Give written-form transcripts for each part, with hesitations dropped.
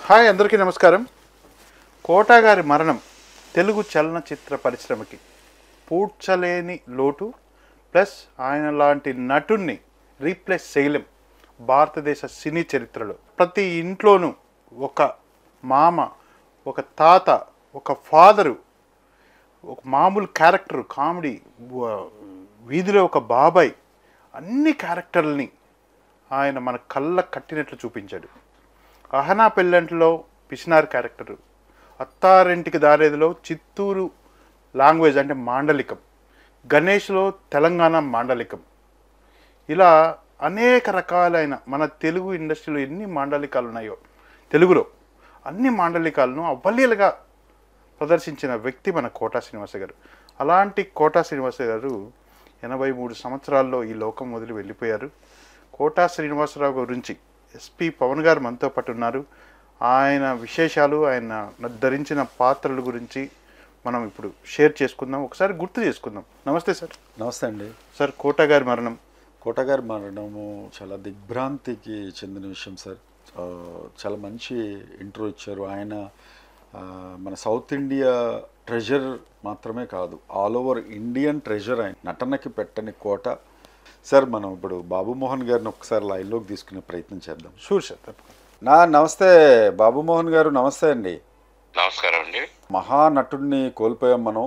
Hi అందరికీ నమస్కారం. Quota గారి మరణం తెలుగు చలనచిత్ర పరిశ్రమకి పూడ్చలేని లోటు, ప్లస్ ఆయన లాంటి నటుణ్ణి రీప్లేస్ చేయలేం. భారతదేశ సినీ చరిత్రలో ప్రతి ఇంట్లోనూ ఒక మామ, ఒక తాత, ఒక ఫాదరు, ఒక మామూలు క్యారెక్టర్, కామెడీ, వీధిలో ఒక బాబాయ్, అన్ని క్యారెక్టర్లని ఆయన మన కళ్ళ కట్టినట్లు చూపించాడు. అహనా పెళ్ళంట్లో పిసినార్ క్యారెక్టరు, అత్తారింటికి దారేదిలో చిత్తూరు లాంగ్వేజ్ అంటే మాండలికం, గణేష్లో తెలంగాణ మాండలికం, ఇలా అనేక రకాలైన మన తెలుగు ఇండస్ట్రీలో ఎన్ని మాండలికాలు ఉన్నాయో తెలుగులో అన్ని మాండలికాలను అవలీలగా ప్రదర్శించిన వ్యక్తి మన కోటా శ్రీనివాస గారు. అలాంటి కోటా శ్రీనివాస గారు 83 సంవత్సరాల్లో ఈ లోకం వదిలి వెళ్ళిపోయారు. కోటా శ్రీనివాసరావు గురించి ఎస్పి పవన్ గారు మనతో పాటు ఉన్నారు. ఆయన విశేషాలు, ఆయన ధరించిన పాత్రల గురించి మనం ఇప్పుడు షేర్ చేసుకుందాం, ఒకసారి గుర్తు చేసుకుందాం. నమస్తే సార్. నమస్తే అండి. సార్, కోటా గారి మరణము చాలా దిగ్భ్రాంతికి చెందిన విషయం సార్. చాలా మంచి ఇంట్రో ఇచ్చారు. ఆయన మన సౌత్ ఇండియా ట్రెజర్ మాత్రమే కాదు, ఆల్ ఓవర్ ఇండియన్ ట్రెజర్. ఆయన నటనకి పెట్టని కోట. సార్, మనం ఇప్పుడు బాబుమోహన్ గారిని ఒకసారి లైన్లోకి తీసుకునే ప్రయత్నం చేద్దాం. షూర్ సార్, తప్పకుండా. నమస్తే బాబుమోహన్ గారు. నమస్తే అండి. నమస్కారం అండి. మహానటుడిని కోల్పోయాం మనం.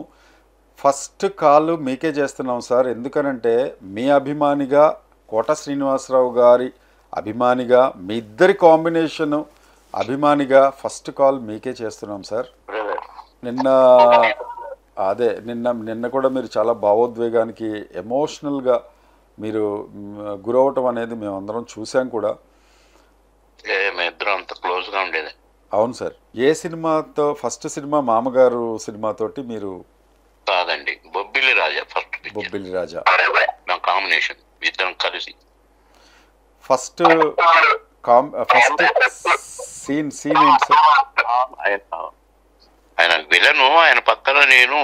ఫస్ట్ కాల్ మీకే చేస్తున్నాం సార్. ఎందుకనంటే మీ అభిమానిగా, కోట శ్రీనివాసరావు గారి అభిమానిగా, మీ ఇద్దరి కాంబినేషను అభిమానిగా ఫస్ట్ కాల్ మీకే చేస్తున్నాం సార్. నిన్న కూడా మీరు చాలా భావోద్వేగానికి, ఎమోషనల్గా మీరు గురవటం అనేది మేమందరం చూసాం కూడా. మేమిద్దరం అంత క్లోజ్గా ఉండేది. అవును సార్. ఏ సినిమాతో? ఫస్ట్ సినిమా మామగారు సినిమాతోటి మీరు? కాదండి, బొబ్బిలి రాజా. బొబ్బిలి రాజా కాంబినేషన్, ఇద్దరం కలిసి. ఫస్ట్ సీన్ ఏంటి సార్? ఆయన విలను, ఆయన పక్కన నేను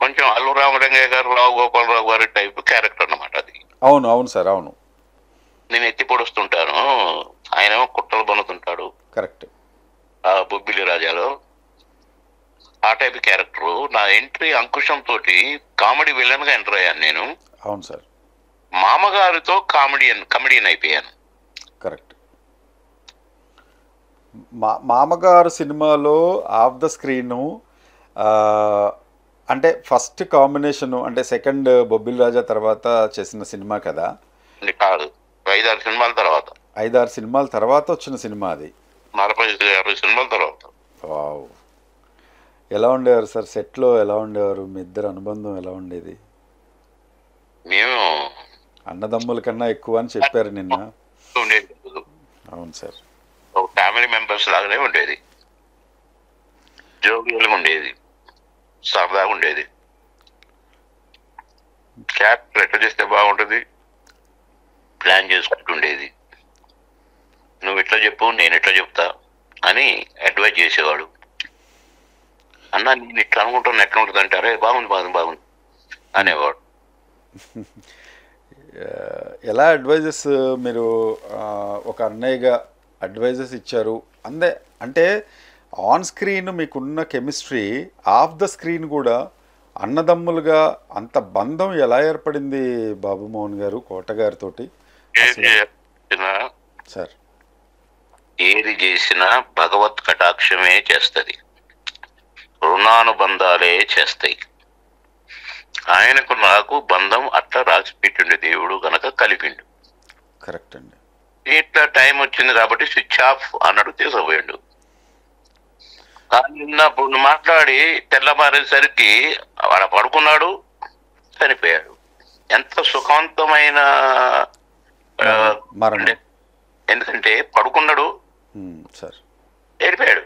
కొంచెం అల్లు రామలింగయ్య గారు, రావు గోపాలరావు గారి టైప్ క్యారెక్టర్ అన్నమాట అది. అవును సార్, అవును. నేను ఎత్తి పొడుస్తుంటాను, ఆయన కుట్రలు బనుతుంటాడు. కరెక్ట్. ఆ బొబ్బిలి రాజాలో ఆ టైప్ క్యారెక్టర్. నా ఎంట్రీ అంకుశం తోటి కామెడీ విలన్ గా ఎంటర్ అయ్యాను నేను. అవును సార్. మామగారితో కమెడియన్ అయిపోయాను. కరెక్ట్. మామగారు సినిమాలో ఆఫ్ ద స్క్రీను అంటే ఫస్ట్ కాంబినేషను, అంటే సెకండ్ బొబ్బిలి రాజా తర్వాత చేసిన సినిమా కదా? కాదు, 5-6 సినిమాల తర్వాత. 5-6 సినిమాల తర్వాత వచ్చిన సినిమా అది. 40-50 సినిమాల తర్వాత. వావ్. ఎలా ఉండేవారు సార్ సెట్లో? ఎలా ఉండేవారు? మీ ఇద్దరు అనుబంధం ఎలా ఉండేది? మేము అన్నదమ్ముల కన్నా ఎక్కువ అని చెప్పారు నిన్న. ఉండేది. అవును సార్. ఒక ఫ్యామిలీ మెంబర్స్ లాగానే ఉండేది. జోగియలుగా ఉండేది, సరదాగా ఉండేది. క్యారెక్టర్ ఎట్లా చేస్తే బాగుంటుంది ప్లాన్ చేసుకుంటుండేది. నువ్వు ఎట్లా చెప్పు, నేను ఎట్లా చెప్తా అని అడ్వైజ్ చేసేవాడు. అన్న నేను ఇట్లా అనుకుంటాను, ఎట్లా ఉంటుంది అంటారే, బాగుంది అనేవాడు. ఎలా అడ్వైజెస్ మీరు ఒక అన్నయ్యగా అడ్వైజెస్ ఇచ్చారు అంటే ఆన్ స్క్రీన్ మీకున్న కెమిస్ట్రీ, ఆఫ్ ద స్క్రీన్ కూడా అన్నదమ్ములుగా అంత బంధం ఎలా ఏర్పడింది బాబుమోహన్ గారు కోట గారితో? సార్, ఏది చేసినా భగవత్ కటాక్షమే చేస్తుంది, రుణానుబంధాలే చేస్తాయి. ఆయనకు నాకు బంధం అట్లా రాసి పెట్టిండు దేవుడు, గనక కలిపిండు. కరెక్ట్ అండి. ఇట్లా టైం వచ్చింది కాబట్టి స్విచ్ ఆఫ్ అన్నాడు, తీసుకుపోయాడు. నిన్న మాట్లాడి తెల్లమారేసరికి వాడ పడుకున్నాడు, చనిపోయాడు. ఎంత సుఖవంతమైన ఎందుకంటే పడుకున్నాడు, వెళ్ళిపోయాడు.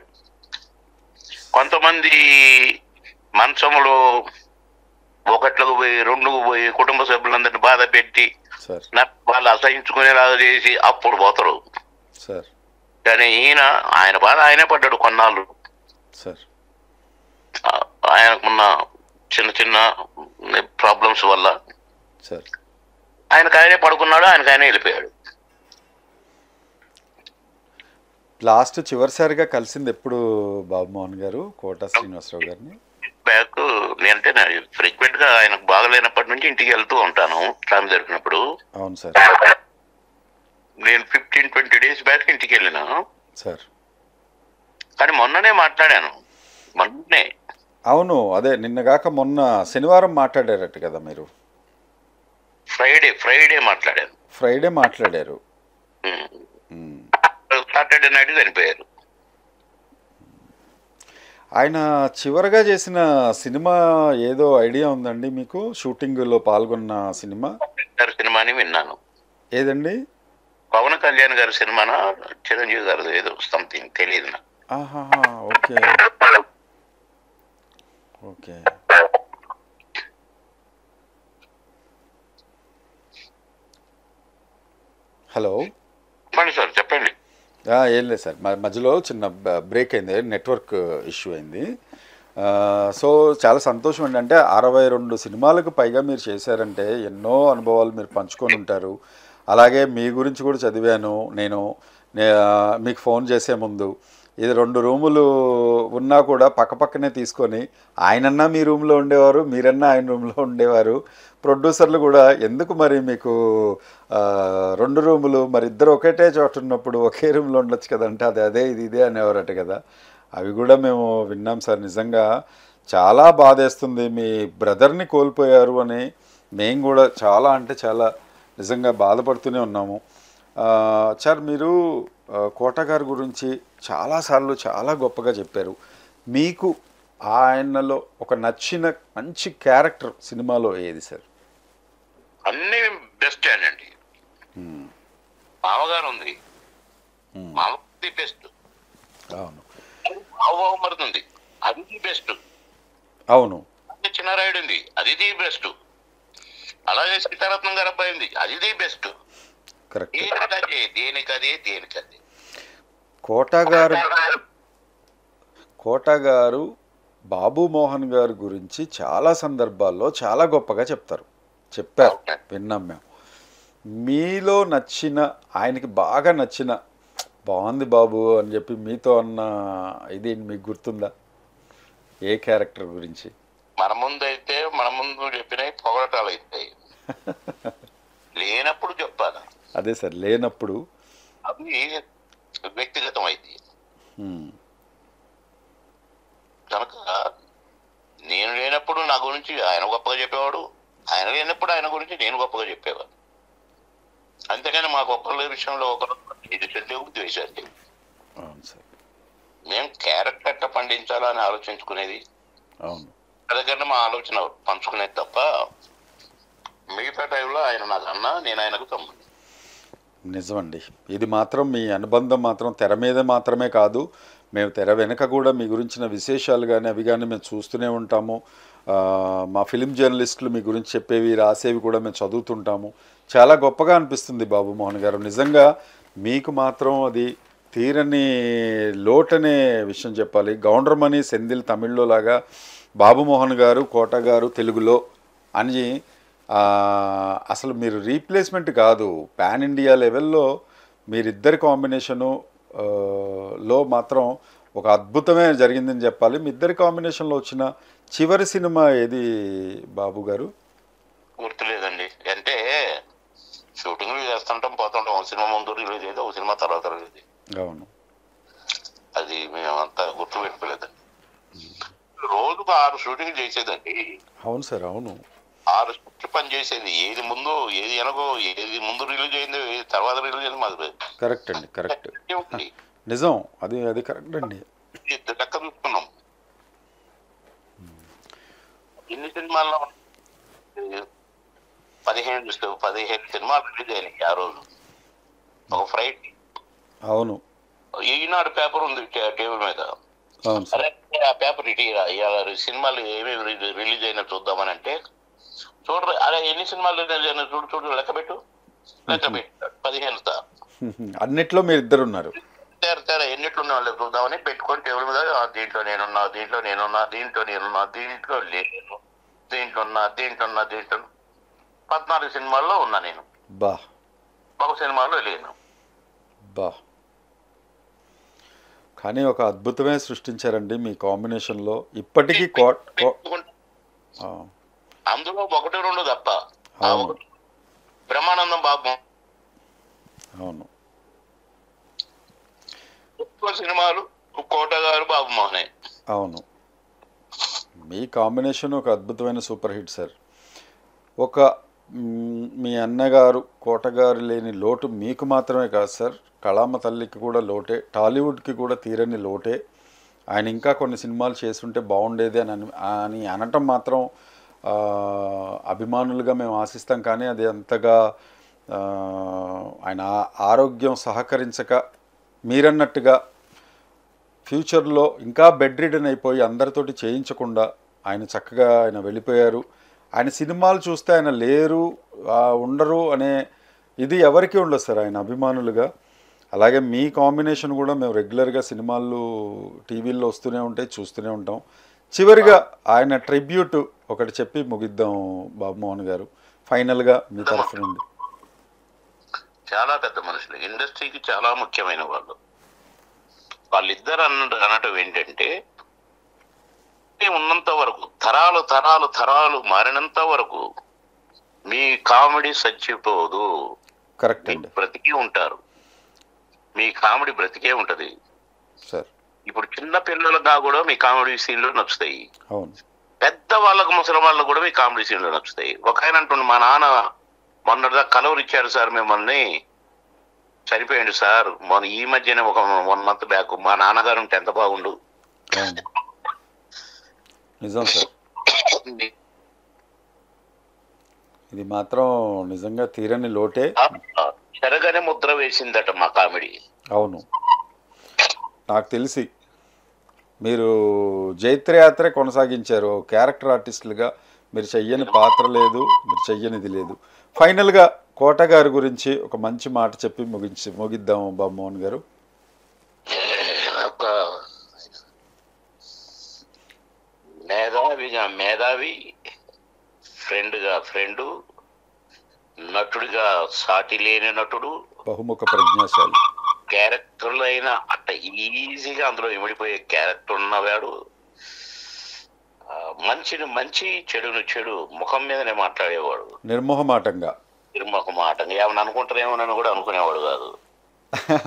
కొంతమంది మంచంలో ఒకట్లకు పోయి, రెండుకు పోయి, కుటుంబ సభ్యులందరినీ బాధ పెట్టి వాళ్ళు అసహించుకునేలాగా చేసి అప్పుడు పోతారు. కానీ ఆయన బాధ ఆయనే పడ్డాడు కొన్నాళ్ళు. ఆయనకున్న చిన్న ప్రాబ్లమ్స్ వల్ల ఆయనకు ఆయనే పడుకున్నాడు, ఆయనకు ఆయనే వెళ్ళిపోయాడు. లాస్ట్ చివరిసారిగా కలిసింది ఎప్పుడు బాబు మోహన్ గారు కోట శ్రీనివాసరావు గారిని? బ్యాక్ అంటే ఫ్రీక్వెంట్ గా ఆయనకు బాగలేనప్పటి నుంచి ఇంటికి వెళ్తూ ఉంటాను స్వామి దొరికినప్పుడు. అవును సార్. నేను 15-20 డేస్ బ్యాక్ ఇంటికి వెళ్ళినాను సార్. కానీ మొన్ననే మాట్లాడాను, మొన్ననే. అవును, అదే నిన్నగాక మొన్న శనివారం మాట్లాడారట కదా మీరు? ఫ్రైడే మాట్లాడాను. ఫ్రైడే మాట్లాడారు. సాటర్డే నైట్ చనిపోయారు. ఆయన చివరగా చేసిన సినిమా ఏదో ఐడియా ఉందండి మీకు? షూటింగ్లో పాల్గొన్న సినిమా గారి సినిమాని విన్నాను. ఏదండి? పవన్ కళ్యాణ్ గారి సినిమానా చిరంజీవి గారు ఏదో సంథింగ్ తెలియదు నాకు. ఆహాహా, ఓకే ఓకే. హలో సార్ చెప్పండి. ఏం లేదు సార్, మధ్యలో చిన్న బ్రేక్ అయింది, నెట్వర్క్ ఇష్యూ అయింది. సో చాలా సంతోషం అండి. అంటే 62 సినిమాలకు పైగా మీరు చేశారంటే ఎన్నో అనుభవాలు మీరు పంచుకొని ఉంటారు. అలాగే మీ గురించి కూడా చదివాను నేను మీకు ఫోన్ చేసే ముందు. ఇది 2 రూములు ఉన్నా కూడా పక్కపక్కనే తీసుకొని ఆయనన్నా మీ రూమ్లో ఉండేవారు, మీరన్నా ఆయన రూమ్లో ఉండేవారు. ప్రొడ్యూసర్లు కూడా ఎందుకు మరి మీకు 2 రూములు, మరి ఇద్దరు ఒకటే చోట ఉన్నప్పుడు ఒకే రూమ్లో ఉండొచ్చు కదంటే అదే ఇదే అనేవారట కదా. అవి కూడా మేము విన్నాం సార్. నిజంగా చాలా బాధేస్తుంది, మీ బ్రదర్ని కోల్పోయారు అని మేము కూడా చాలా అంటే చాలా నిజంగా బాధపడుతూనే ఉన్నాము. సార్ మీరు కోట గారి గురించి చాలాసార్లు చాలా గొప్పగా చెప్పారు. మీకు ఆయనలో ఒక నచ్చిన మంచి క్యారెక్టర్ సినిమాలో ఏది సార్? అన్ని బెస్ట్ అండి. మామగారు ఉంది, మామది బెస్ట్. అవును. మరుతుంది అది బెస్ట్. అవును. చిన్నరాయుడు ఉంది అది ది బెస్ట్. అలాగే సీతారత్నం గారు అబ్బాయి ఉంది అది ది బెస్ట్. దేనికదే. కోట గారు బాబు మోహన్ గారి గురించి చాలా సందర్భాల్లో చాలా గొప్పగా చెప్పారు, విన్నాం మేము. మీలో నచ్చిన, ఆయనకి బాగా నచ్చిన, బాగుంది బాబు అని చెప్పి మీతో అన్న ఇది మీకు గుర్తుందా? ఏ క్యారెక్టర్ గురించి? మన ముందు చెప్పినాయి పొగడటాలు అవుతాయి, లేనప్పుడు చెప్పాలి. అదే సార్, లేనప్పుడు అది వ్యక్తిగతం అయింది కనుక నేను లేనప్పుడు నా గురించి ఆయన గొప్పగా చెప్పేవాడు, ఆయన లేనప్పుడు ఆయన గురించి నేను గొప్పగా చెప్పేవాడు. అంతేగాని మాకు ఒకళ్ళ విషయంలో ఒకరు ఇది చెల్లేవు ద్వేషాలు లేవు. మేము క్యారెక్టర్ ఎట్లా పండించాలని ఆలోచించుకునేది, దగ్గర మా ఆలోచన పంచుకునేది తప్ప మిగతా టైంలో ఆయన నాకు అన్న, నేను ఆయనకు తమ్ముడు. నిజమండి, ఇది మాత్రం మీ అనుబంధం మాత్రం తెర మీద మాత్రమే కాదు, మేము తెర వెనక కూడా మీ గురించిన విశేషాలు కానీ అవి కానీ మేము చూస్తూనే ఉంటాము. మా ఫిలిం జర్నలిస్టులు మీ గురించి చెప్పేవి రాసేవి కూడా మేము చదువుతుంటాము. చాలా గొప్పగా అనిపిస్తుంది బాబు మోహన్ గారు. నిజంగా మీకు మాత్రం అది తీరని లోటనే విషయం చెప్పాలి. గౌండ్రమణి సెంధిల్ తమిళ్లో లాగా బాబు మోహన్ గారు కోట గారు తెలుగులో అని అసలు మీరు రీప్లేస్మెంట్ కాదు, పాన్ ఇండియా లెవెల్లో మీరిద్దరి కాంబినేషను లో మాత్రం ఒక అద్భుతమే జరిగిందని చెప్పాలి. మీ ఇద్దరి కాంబినేషన్లో వచ్చిన చివరి సినిమా ఏది బాబు గారు? గుర్తులేదండి, అంటే షూటింగ్ చేస్తుంటాం పోతుంటాం. ఒక సినిమా ముందు రిలీజ్ అయితే ఒక సినిమా తర్వాత రిలీజ్. అవును, అది మేమంతా గుర్తు పెట్టుకోలేదండి. రోజుకు 6 షూటింగ్ చేసేదండి. అవును సార్, అవును. 6 షిఫ్ట్ పని చేసేది. ఏది ముందు ఏది వెనకో, ఏది ముందు రిలీజ్ అయిందో ఏది తర్వాత రిలీజ్ అయింది మాకు కరెక్ట్ అండి, కరెక్ట్, నిజం, అది కరెక్ట్ అండి. లెక్క చూసుకున్నాం. ఎన్ని సినిమాల్లో 15 సినిమాలు రిలీజ్ అయినాయి ఆ రోజు ఒక ఫ్రైడే. అవును. ఈనాడు పేపర్ ఉంది టేబుల్ మీద. అరే ఆ పేపర్ ఇవాళ సినిమాలు ఏమేమి రిలీజ్ అయినా చూద్దామని అంటే చూడరు. అరే ఎన్ని సినిమాలు రిలీజ్ అయినా చూడు లెక్క పెట్టు 15 అన్నిట్లో మీరు ఇద్దరు ఉన్నారు. ఎన్నిట్లున్న వాళ్ళు చూద్దామని పెట్టుకొని టేబుల్ మీద దీంట్లో నేనున్నా, దీంట్లో నేనున్నా, దీంట్లో నేనున్నా, దీంట్లో లేదు, దీంట్లో 14 సినిమాల్లో ఉన్నా నేను. ఒక సినిమాలో లేను. కానీ ఒక అద్భుతమే సృష్టించారండి మీ కాంబినేషన్లో. ఇప్పటికీ ఆ, అందులో ఒకటి రెండు తప్ప అవును బ్రహ్మానందం బాబు అవును ఎక్కువ సినిమాలు కోట గారు బాబు మోహనే. అవును, మీ కాంబినేషన్ ఒక అద్భుతమైన సూపర్ హిట్ సార్. ఒక మీ అన్నగారు కోటగారు లేని లోటు మీకు మాత్రమే కాదు సార్, కళామ తల్లికి కూడా లోటే, టాలీవుడ్కి కూడా తీరని లోటే. ఆయన ఇంకా కొన్ని సినిమాలు చేస్తుంటే బాగుండేది అని అనటం మాత్రం అభిమానులుగా మేము ఆశిస్తాం. కానీ అది అంతగా ఆయన ఆరోగ్యం సహకరించక మీరన్నట్టుగా ఫ్యూచర్లో ఇంకా బెడ్ రిడన్ అయిపోయి అందరితోటి చేయించకుండా ఆయన చక్కగా ఆయన వెళ్ళిపోయారు. ఆయన సినిమాలు చూస్తే ఆయన లేరు ఉండరు అనే ఇది ఎవరికి ఉండదు సార్ ఆయన అభిమానులుగా. అలాగే మీ కాంబినేషన్ కూడా మేము రెగ్యులర్గా సినిమాలు టీవీల్లో వస్తూనే ఉంటాయి, చూస్తూనే ఉంటాం. చివరిగా ఆయన ట్రిబ్యూట్ ఒకటి చెప్పి ముగిద్దాం బాబు మోహన్ గారు, ఫైనల్గా మీ తరఫు నుండి. చాలా పెద్ద మనుషులు, ఇండస్ట్రీకి చాలా ముఖ్యమైన వాళ్ళు. వాళ్ళిద్దరు అనటం ఏంటంటే, ఉన్నంత వరకు తరాలు తరాలు తరాలు మారినంత వరకు మీ కామెడీ చచ్చిపోదు. కరెక్ట్ అండి, బ్రతికే ఉంటారు, మీ కామెడీ బ్రతికే ఉంటది సార్. ఇప్పుడు చిన్న పిల్లలుగా కూడా మీ కామెడీ సీన్లు నచ్చుతాయి, అవును, పెద్ద వాళ్ళకు ముసలి వాళ్ళకు కూడా మీ కామెడీ సీన్లు నచ్చుతాయి. ఒక ఆయన అంటుండే, మా నాన్న మొన్నటిదా కలవరు ఇచ్చాడు సార్ మిమ్మల్ని, చనిపోయాడు సార్ మొన్న ఈ మధ్యనే ఒక 1 month బ్యాక్, మా నాన్నగారు ఉంటే ఎంత బాగుండు. నిజం సార్, ఇది మాత్రం నిజంగా తీరని లోటే. చెరగనే ముద్ర వేసిందట మా కామెడీ. అవును, నాకు తెలిసి మీరు జైత్రయాత్రే కొనసాగించారు క్యారెక్టర్ ఆర్టిస్టులుగా. మీరు చెయ్యని పాత్ర లేదు, మీరు చెయ్యనిది లేదు. ఫైనల్గా కోట గారి గురించి ఒక మంచి మాట చెప్పి ముగిద్దాము బాబు మోహన్ గారు. ఒక మేధావి, ఫ్రెండ్గా ఫ్రెండు, నటుడిగా సాటి లేని నటుడు, బహుముఖ ప్రజ్ఞాశాలి, క్యారెక్టర్లు అయినా అట్ట ఈజీగా అందులో ఇమిడిపోయే క్యారెక్టర్ ఉన్నవాడు. మంచిని మంచి, చెడును చెడు, ముఖం మీదనే మాట్లాడేవాడు, నిర్మోహమాటంగా. ఏమన్నా అనుకుంటారేమోనని కూడా అనుకునేవాడు కాదు.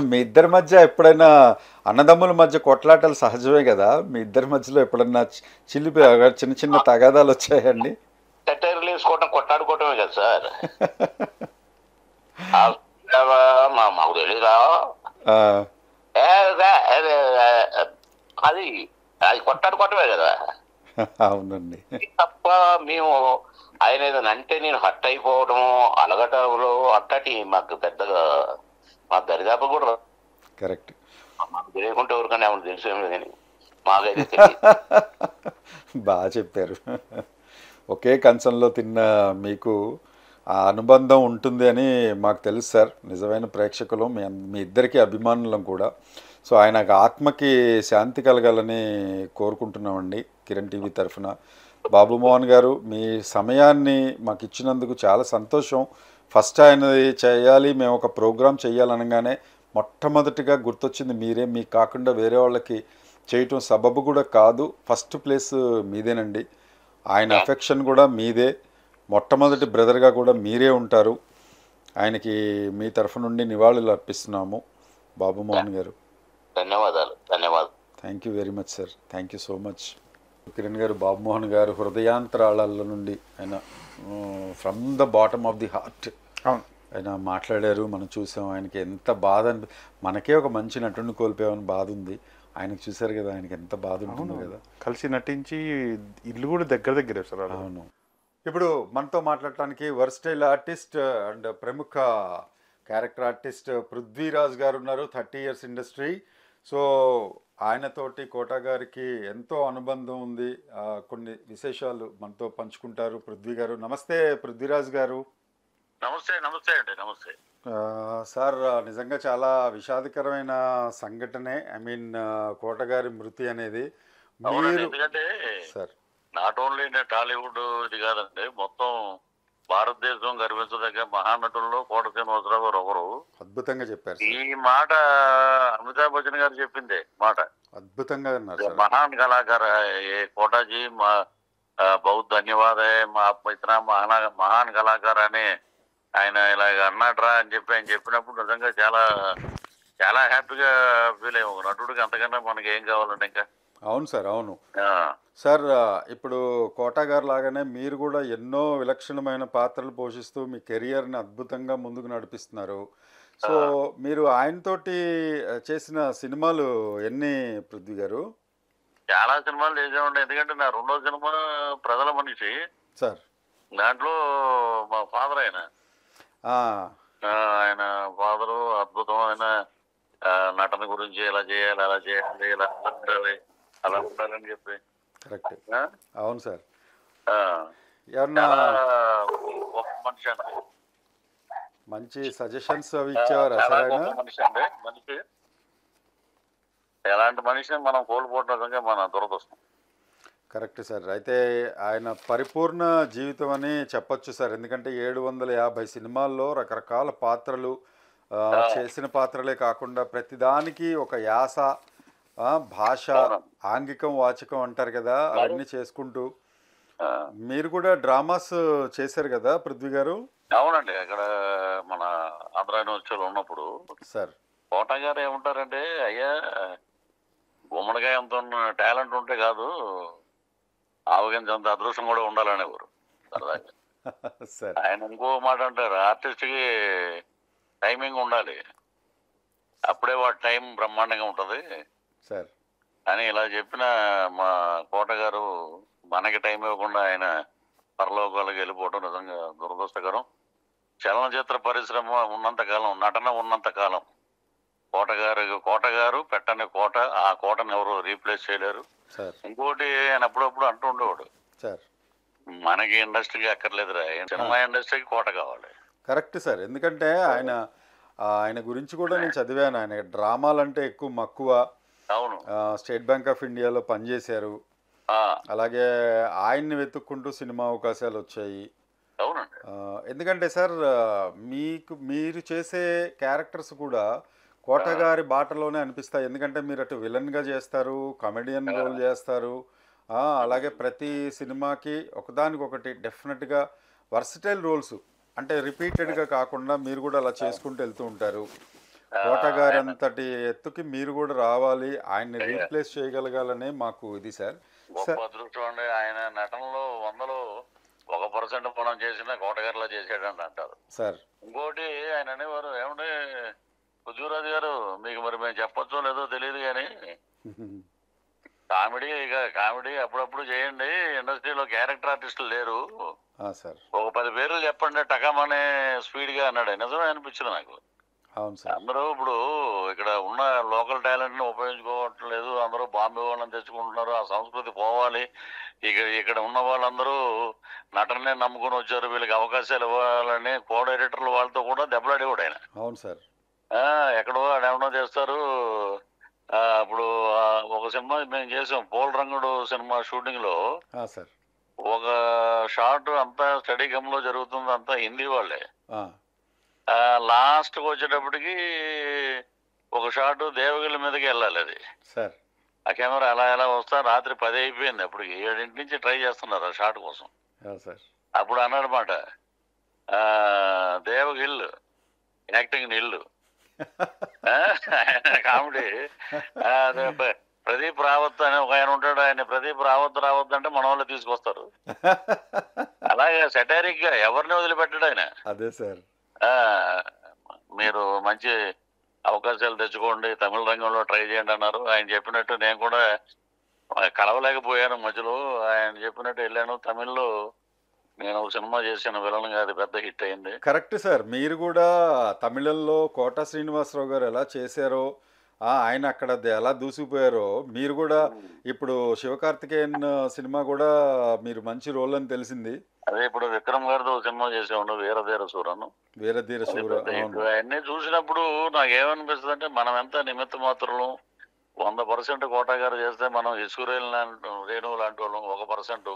మీ ఇద్దరి మధ్య ఎప్పుడైనా, అన్నదమ్ముల మధ్య కొట్లాటలు సహజమే కదా, మీ ఇద్దరి మధ్యలో ఎప్పుడన్నా చిల్లిపోయా చిన్న చిన్న తగాదాలు వచ్చాయండి? సెటైర్లు వేసుకోవటం, కొట్లాడుకోవటమే కదా సార్. మాకు తెలీదా అది అది కొట్లాడుకోవటమే కదా. అవునండి, తప్ప మేము ఆయన ఏదైనా అంటే నేను హట్ అయిపోవడం, అలగటంలో అట్టటి మాకు పెద్దగా మా దరిదాపు కూడా కరెక్ట్. మాకు తెలియకుంటే ఎవరికైనా ఏమన్నా తెలిసేమో కానీ మాకైతే తెలియదు. బాగా చెప్పారు. ఒకే కంచంలో తిన్న మీకు ఆ అనుబంధం ఉంటుంది అని మాకు తెలుసు సార్. నిజమైన ప్రేక్షకులు మీ ఇద్దరికి అభిమానులం కూడా. సో ఆయన ఆత్మకి శాంతి కలగాలని కోరుకుంటున్నామండి కిరణ్ టీవీ తరఫున. బాబు మోహన్ గారు, మీ సమయాన్ని మాకు ఇచ్చినందుకు చాలా సంతోషం. ఫస్ట్ ఆయనది చేయాలి, మేము ఒక ప్రోగ్రాం చేయాలనగానే మొట్టమొదటిగా గుర్తొచ్చింది మీరే. మీకు కాకుండా వేరే వాళ్ళకి చేయటం సబబు కూడా కాదు, ఫస్ట్ ప్లేస్ మీదేనండి. ఆయన అఫెక్షన్ కూడా మీదే, మొట్టమొదటి బ్రదర్గా కూడా మీరే ఉంటారు. ఆయనకి మీ తరఫు నుండి నివాళులు అర్పిస్తున్నాము బాబు మోహన్ గారు. ధన్యవాదాలు. Thank you very much sir, thank you so much. Kiran గారు, బాబు మోహన్ గారు హృదయాంతరాళాల నుండి ఆయన from the bottom of the heart ఆయన మాట్లాడారు, మనం చూసాం. ఆయనకి ఎంత బాధ మనకే ఒక మంచి నటుడిని కోల్పోయామని బాధ ఉంది, ఆయనకు చూశారు కదా ఆయనకి ఎంత బాధ ఉంటుంది కదా. కలిసి నటించి ఇల్లు కూడా దగ్గరే సార్. అవును. ఇప్పుడు మనతో మాట్లాడటానికి వర్స్టైల్ ఆర్టిస్ట్ అండ్ ప్రముఖ క్యారెక్టర్ ఆర్టిస్ట్ పృథ్వీరాజ్ గారు ఉన్నారు, 30 years ఇండస్ట్రీ. సో ఆయనతోటి కోట గారికి ఎంతో అనుబంధం ఉంది, కొన్ని విశేషాలు మనతో పంచుకుంటారు పృథ్వీ గారు. నమస్తే పృథ్వీరాజ్ గారు. నమస్తే అండి. నమస్తే సార్. నిజంగా చాలా విషాదకరమైన సంఘటనే, ఐ మీన్ కోట గారి మృతి అనేది. ఎందుకంటే సార్ నాట్ ఓన్లీ టాలీవుడ్ ఇది కాదండి, మొత్తం భారతదేశం గర్వించదగ్గ మహానటుల్లో కోట శ్రీనివాసరావు గారు ఒకరు. అద్భుతంగా చెప్పారు ఈ సార్. మాట అమితాబ్ బచ్చన్ గారు చెప్పిందే మాట. అద్భుతంగా అన్నారు సార్. महान कलाकार है ये कोटा जी बहुत ధన్యవాద మా ఇతర మహాన్ కళాకారు అని ఆయన ఇలాగ అన్నాడ్రా అని చెప్పి ఆయన చెప్పినప్పుడు నిజంగా చాలా చాలా హ్యాపీగా ఫీల్ అయ్యాము. నటుడికి అంతకన్నా మనకి ఏం కావాలండి ఇంకా. అవును సార్, అవును ఆ, సార్. ఇప్పుడు కోటా గారు లాగానే మీరు కూడా ఎన్నో విలక్షణమైన పాత్రలు పోషిస్తూ మీ కెరియర్ని అద్భుతంగా ముందుకు నడిపిస్తున్నారు. సో మీరు ఆయనతోటి చేసిన సినిమాలు ఎన్ని, పృథ్వీ గారు? చాలా సినిమాలు చేసామండి. ఎందుకంటే నా రెండో సినిమా ప్రజల మనిషి, సార్ దాంట్లో మా ఫాదర్ ఆయన ఆ, ఆయన ఫాదరు అద్భుతమైన నటన గురించి ఇలా చేయాలి అలా చేయాలి ఇలా ఉండాలి అలా ఉండాలని చెప్పి. కరెక్ట్. ఆ? అవును సార్. ఆ, ఎవరన్నా చాలా గొప్ప మనిషి అండి. మంచి సజెషన్స్ అవి ఇచ్చేవారా చాలా సార్ ఆయన? గొప్ప మనిషి అండి. మనిషి ఎలాంటి మనిషిని మనం కోల్పోవడం నిజంగా మన దురదృష్టం. Correct sir. అయితే ఆయన పరిపూర్ణ జీవితం అని చెప్పొచ్చు సార్. ఎందుకంటే 750 సినిమాల్లో రకరకాల పాత్రలు, చేసిన పాత్రలే కాకుండా ప్రతిదానికి ఒక యాస, భాష, ఆంగికం, వాచకం అంటారు కదా, అవన్నీ చేసుకుంటూ ఆ, మీరు కూడా డ్రామాస్ చేశారు కదా పృథ్వీ గారు? అవునండి. అక్కడ మన ఆంధ్ర యూనివర్సిటీలో ఉన్నప్పుడు సార్ కోట గారు ఏమంటారంటే, అయ్యా గుమ్మడికాయ అంత టాలెంట్ ఉంటే కాదు ఆవగించంత అదృష్టం కూడా ఉండాలనేవారు సరదాగా. సార్ ఆయన ఇంకో మాట అంటారు, ఆర్టిస్ట్కి టైమింగ్ ఉండాలి, అప్పుడే వాడి టైం బ్రహ్మాండంగా ఉంటుంది సార్ అని ఇలా చెప్పిన మా కోట గారు మనకి టైం ఇవ్వకుండా ఆయన పరలోకాలకు వెళ్ళిపోవడం నిజంగా దురదృష్టకరం. చలనచిత్ర పరిశ్రమ ఉన్నంతకాలం, నటన ఉన్నంతకాలం కోట గారు పెట్టని కోట, ఆ కోటను ఎవరు రీప్లేస్ చేయలేరు. సార్ ఇంకోటి ఆయన అప్పుడప్పుడు అంటూ ఉండేవాడు, సార్ మనకి ఇండస్ట్రీకి అక్కర్లేదురా, సినిమా ఇండస్ట్రీకి కోట కావాలి. Correct sir. ఎందుకంటే ఆయన గురించి కూడా నేను చదివాను. ఆయన డ్రామాలంటే ఎక్కువ మక్కువ. అవును. స్టేట్ బ్యాంక్ ఆఫ్ ఇండియాలో పనిచేశారు. ఆ, అలాగే ఆయన్ని వెతుక్కుంటూ సినిమా అవకాశాలు వచ్చాయి. అవునండి. ఎందుకంటే సార్ మీరు చేసే క్యారెక్టర్స్ కూడా కోట గారి బాటలోనే అనిపిస్తాయి. ఎందుకంటే మీరు అటు విలన్గా చేస్తారు, కమెడియన్ రోల్ చేస్తారు, అలాగే ప్రతి సినిమాకి ఒకదానికొకటి డెఫినెట్గా వర్సటైల్ రోల్స్, అంటే రిపీటెడ్గా కాకుండా మీరు కూడా అలా చేసుకుంటూ వెళ్తూ ఉంటారు. కోట గారి అంతటి ఎత్తుకి మీరు కూడా రావాలి, ఆయన్ని రీప్లేస్ చేయగలగాలనే మాకు ఇది సార్. గొప్ప అదృష్టం అండి. ఆయన నటనలో 100లో 1% మనం చేసిన కోటగారిలో చేసాడని అంటారు. సార్ ఇంకోటి ఆయన అనేవారు, ఏమంటే పృథ్వీరాజు గారు మీకు మరి మేము చెప్పొచ్చో లేదో తెలియదు కానీ కామెడీ అప్పుడప్పుడు చేయండి, ఇండస్ట్రీలో క్యారెక్టర్ ఆర్టిస్టులు లేరు, సార్ ఒక 10 పేర్లు చెప్పండి టకమనే స్పీడ్గా అన్నాడు. నిజమే అనిపించింది నాకు. అవును సార్. అందరూ ఇప్పుడు ఇక్కడ ఉన్న లోకల్ టాలెంట్ ని ఉపయోగించుకోవట్లేదు, అందరూ బాంబే వాళ్ళని తెచ్చుకుంటున్నారు. ఆ సంస్కృతి పోవాలి. ఇక్కడ ఉన్న వాళ్ళందరూ నటనే నమ్ముకుని వచ్చారు, వీళ్ళకి అవకాశాలు ఇవ్వాలని కో డైరెక్టర్లు వాళ్ళతో కూడా దెబ్బలాడేవాడు ఆయన. అవును సార్. ఎక్కడో ఏమన్నా చేస్తారు. ఇప్పుడు ఒక సినిమా మేము చేసాం, పోల్ రంగుడు సినిమా షూటింగ్ లో సార్ ఒక షాట్ అంతా స్టడీ గమ్ లో జరుగుతుంది, అంతా హిందీ వాళ్ళే. లాస్ట్ కు వచ్చేటప్పటికి ఒక షాట్ దేవగిరి మీదకి వెళ్ళాలి. అది సార్ ఆ కెమెరా అలా ఎలా వస్తా రాత్రి 10 అయిపోయింది. అప్పుడు 7 నుంచి ట్రై చేస్తున్నారు ఆ షాట్ కోసం. సార్ అప్పుడు అన్నాడనమాట, దేవగిల్ యాక్టింగ్ నీళ్ళు కామెడీ. ప్రదీప్ రావత్ అని ఒక ఆయన ఉంటాడు, ఆయన ప్రదీప్ రావద్దు అంటే మన వాళ్ళు తీసుకొస్తారు. అలాగే సెటారిక్ గా ఎవరిని వదిలిపెట్టాడు ఆయన. అదే సార్. మీరు మంచి అవకాశాలు తెచ్చుకోండి, తమిళ రంగంలో ట్రై చేయండి అన్నారు. ఆయన చెప్పినట్టు నేను కూడా కలవలేకపోయాను మధ్యలో. ఆయన చెప్పినట్టు వెళ్ళాను. తమిళ్లో నేను ఒక సినిమా చేశాను విలన్గా, అది పెద్ద హిట్ అయింది. Correct sir. మీరు కూడా తమిళంలో కోట శ్రీనివాసరావు గారు ఎలా చేశారో, ఆయన అక్కడ ఎలా దూసిపోయారో, మీరు కూడా ఇప్పుడు శివకార్తికేయన్ సినిమా కూడా మీరు మంచి రోల్ అని తెలిసింది. అదే ఇప్పుడు విక్రమ్ గారితో సినిమా చేసేవాడు, వీరధీర సూరను. వీరధీర సూర. అవన్నీ చూసినప్పుడు నాకు ఏమనిపిస్తుంది అంటే, మనం ఎంత నిమిత్త మాత్రలు. 100% కోట గారు చేస్తే మనం ఇసుకురేలు రేణువు లాంటి వాళ్ళం 1%.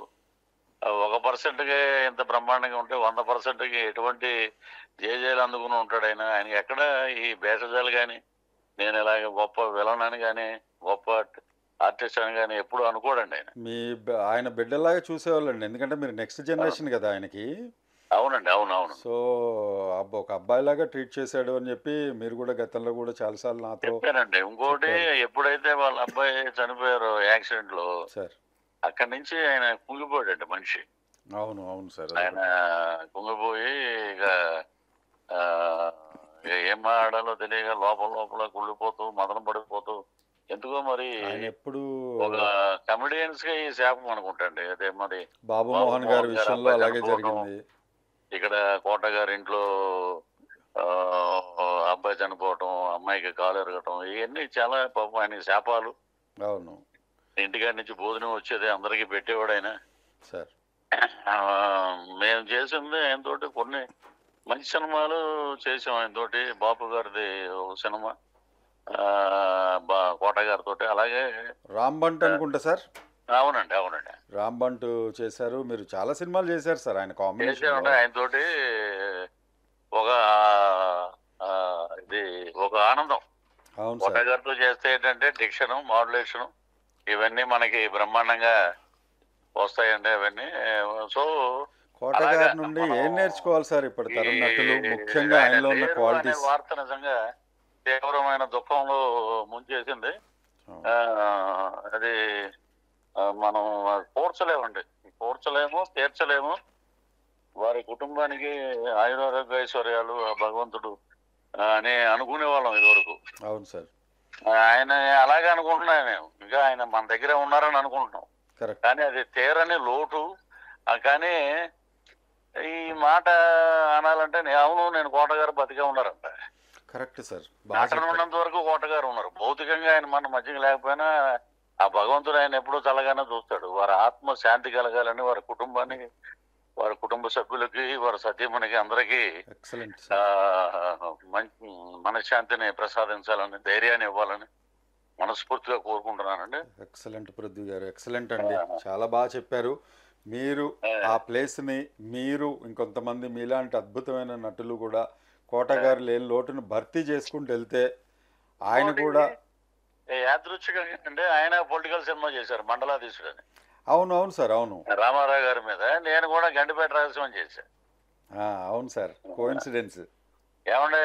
1%కి ఇంత బ్రహ్మాండంగా ఉంటే 100%కి ఎటువంటి జేజేలు అందుకుని ఉంటాడు ఆయన. ఆయనకి ఎక్కడ ఈ భేషజాలు కానీ, నేను ఇలాగ గొప్ప విలన్ అని కానీ, గొప్ప ఆర్టిస్ట్ అని కానీ ఎప్పుడు అనుకోడండి ఆయన. ఆయన బిడ్డలాగా చూసేవాళ్ళండి, ఎందుకంటే మీరు నెక్స్ట్ జనరేషన్ కదా ఆయనకి. అవునండి, అవునవును. సో ఒక అబ్బాయిలాగా ట్రీట్ చేశాడు అని చెప్పి మీరు కూడా గతంలో కూడా చాలాసార్లు నాతో చెప్పానండి. ఇంకోటి, ఎప్పుడైతే వాళ్ళ అబ్బాయి చనిపోయారో యాక్సిడెంట్ లో, సార్. అక్కడి నుంచి ఆయన కుంగిపోయాడండి మనిషి. అవును అవును సార్. ఆయన కుంగిపోయి ఇక ఆ, ఏం మాట్లాడాలో తెలియక లోపల లోపల కుళ్ళిపోతూ మదన పడిపోతూ, ఎందుకో మరి ఆయన ఎప్పుడు ఒక కమెడియన్స్ గా ఈ శాపం అనుకుంటండి. అదే మరి బాబు మోహన్ గారి విషయంలో అబ్బాయి అలాగే చనిపోవటం, జరిగింది. ఇక్కడ కోట గారి ఇంట్లో ఆ, అబ్బాయి చనిపోవటం, అమ్మాయికి కాలు ఎరగటం, ఇవన్నీ చాలా పాపం ఆయన శాపాలు. అవును ఇంటికాడి నుంచి భోజనం వచ్చేది అందరికీ పెట్టేవాడు ఆయన. సార్. ఆ, మేము చేసింది ఆయనతోటి కొన్ని మంచి సినిమాలు చేసాం ఆయనతోటి. బాపు గారిది ఒక సినిమా, కోట గారితో, అలాగే రాంబంట్ అనుకుంటా సార్. అవునండి, అవునండి, రాంబంట్ చేశారు, మీరు చాలా సినిమాలు చేశారు సార్ ఆయన కాంబినేషన్. చేసామండి ఆయనతోటి. ఒక ఆ, ఇది ఒక ఆనందం. అవును కోట సార్. గారితో చేస్తే ఏంటంటే డిక్షన్, మాడ్యులేషన్ ఇవన్నీ మనకి బ్రహ్మాండంగా వస్తాయండి అవన్నీ. సో కోట గారి నుండి ఏం నేర్చుకోవాలి సార్ ఇప్పటి తరం నటులు, ముఖ్యంగా ఆయనలో ఉన్న క్వాలిటీస్? వార్త నిజంగా తీవ్రమైన దుఃఖంలో ముంచేసింది. ఆ, అది మనం పోర్చలేమండి, పోర్చలేము, తీర్చలేము. వారి కుటుంబానికి ఆయురారోగ్య ఐశ్వర్యాలు ఆ భగవంతుడు అని అనుకునే వాళ్ళం ఇదివరకు. అవును సార్. ఆయన అలాగే అనుకుంటున్నాం మేము, ఇంకా ఆయన మన దగ్గరే ఉన్నారని అనుకుంటున్నాం. కరెక్ట్. కానీ అది తీరని లోటు. కానీ ఈ మాట అనాలంటే అవును, నేను కోటగారు బతికే ఉన్నారంట. Correct sir. నటన ఉన్నంత వరకు కోటగారు ఉన్నారు. భౌతికంగా ఆయన మన మధ్యకి లేకపోయినా ఆ భగవంతుడు ఆయన ఎప్పుడూ చల్లగానే చూస్తాడు. వారి ఆత్మ శాంతి కలగాలని, వారి కుటుంబానికి, వారి కుటుంబ సభ్యులకి, వారి సతీమణికి అందరికీ ఎక్సలెంట్ మంచి మనశ్శాంతిని ప్రసాదించాలని, ధైర్యాన్ని ఇవ్వాలని మనస్ఫూర్తిగా కోరుకుంటున్నానండి. ఎక్సలెంట్ పృథ్వీ గారు, ఎక్సలెంట్ అండి, చాలా బాగా చెప్పారు. మీరు ఆ ప్లేస్ని, మీరు ఇంకొంతమంది మీలాంటి అద్భుతమైన నటులు కూడా కోట గారు లేని లోటును భర్తీ చేసుకుంటూ వెళ్తే ఆయన కూడా. యాదృచ్ఛికంగా అంటే ఆయన పొలిటికల్ సినిమా చేశారు, మండలాధీశుడు అని. అవును అవును సార్. అవును రామారావు గారి మీద. నేను కూడా గండిపేట రహస్యం చేశాను. అవును సార్, కోఇన్సిడెన్స్. ఏమంటే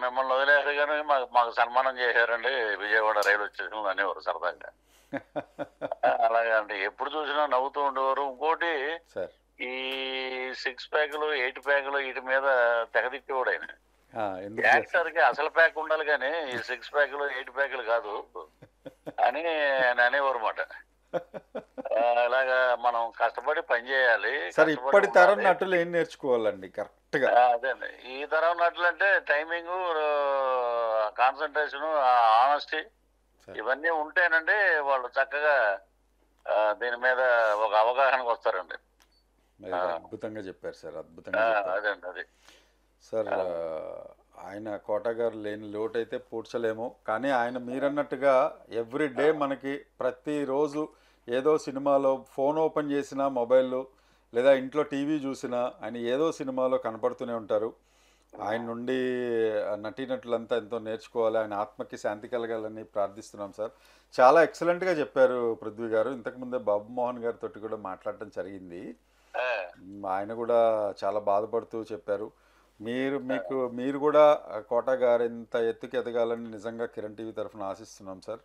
మిమ్మల్ని వదిలేరు కానీ మాకు సన్మానం చేశారండి విజయవాడ రైల్వే స్టేషన్లో అనేవారు సరదాగా. అలాగే అంటే ఎప్పుడు చూసినా నవ్వుతూ ఉండేవారు. ఇంకోటి, సార్, ఈ 6 ప్యాకులు 8 ప్యాకులు వీటి మీద తెగదిట్టేవాడు ఆయన. యాక్టర్ కి అసలు ప్యాక్ ఉండాలి కానీ ఈ 6 ప్యాకులు 8 ప్యాకులు కాదు అని ఆయన అనేవారు అన్నమాట. ఇలాగా మనం కష్టపడి పని చేయాలి. సార్, ఇప్పటి తరం నటులు ఏం నేర్చుకోవాలండి కరెక్ట్ గా? అదేండి, ఈ తరం నటులు అంటే టైమింగ్, కాన్సన్ట్రేషన్, ఆనెస్టీ ఇవన్నీ ఉంటేనండి వాళ్ళు చక్కగా దీని మీద ఒక అవగాహనకు వస్తారండి. అద్భుతంగా చెప్పారు సార్, అద్భుతంగా చెప్పారు. అదండి అది సార్. ఆయన కోట గారు లేని లోటు అయితే పూడ్చలేము, కానీ ఆయన మీరన్నట్టుగా ఎవ్రీ డే మనకి ప్రతిరోజు ఏదో సినిమాలో ఫోన్ ఓపెన్ చేసినా, మొబైల్లో లేదా ఇంట్లో టీవీ చూసినా ఆయన ఏదో సినిమాలో కనపడుతూనే ఉంటారు. ఆయన నుండి నటీనటులంతా ఎంతో నేర్చుకోవాలి, ఆయన ఆత్మకి శాంతి కలగాలని ప్రార్థిస్తున్నాం సార్. చాలా ఎక్సలెంట్గా చెప్పారు పృథ్వీ గారు. ఇంతకుముందే బాబు మోహన్ గారితో కూడా మాట్లాడటం జరిగింది. ఆయన కూడా చాలా బాధపడుతూ చెప్పారు. మీరు కూడా కోట గారు ఎంత ఎత్తుకి ఎదగాలని నిజంగా కిరణ్ టీవీ తరఫున ఆశిస్తున్నాం సార్.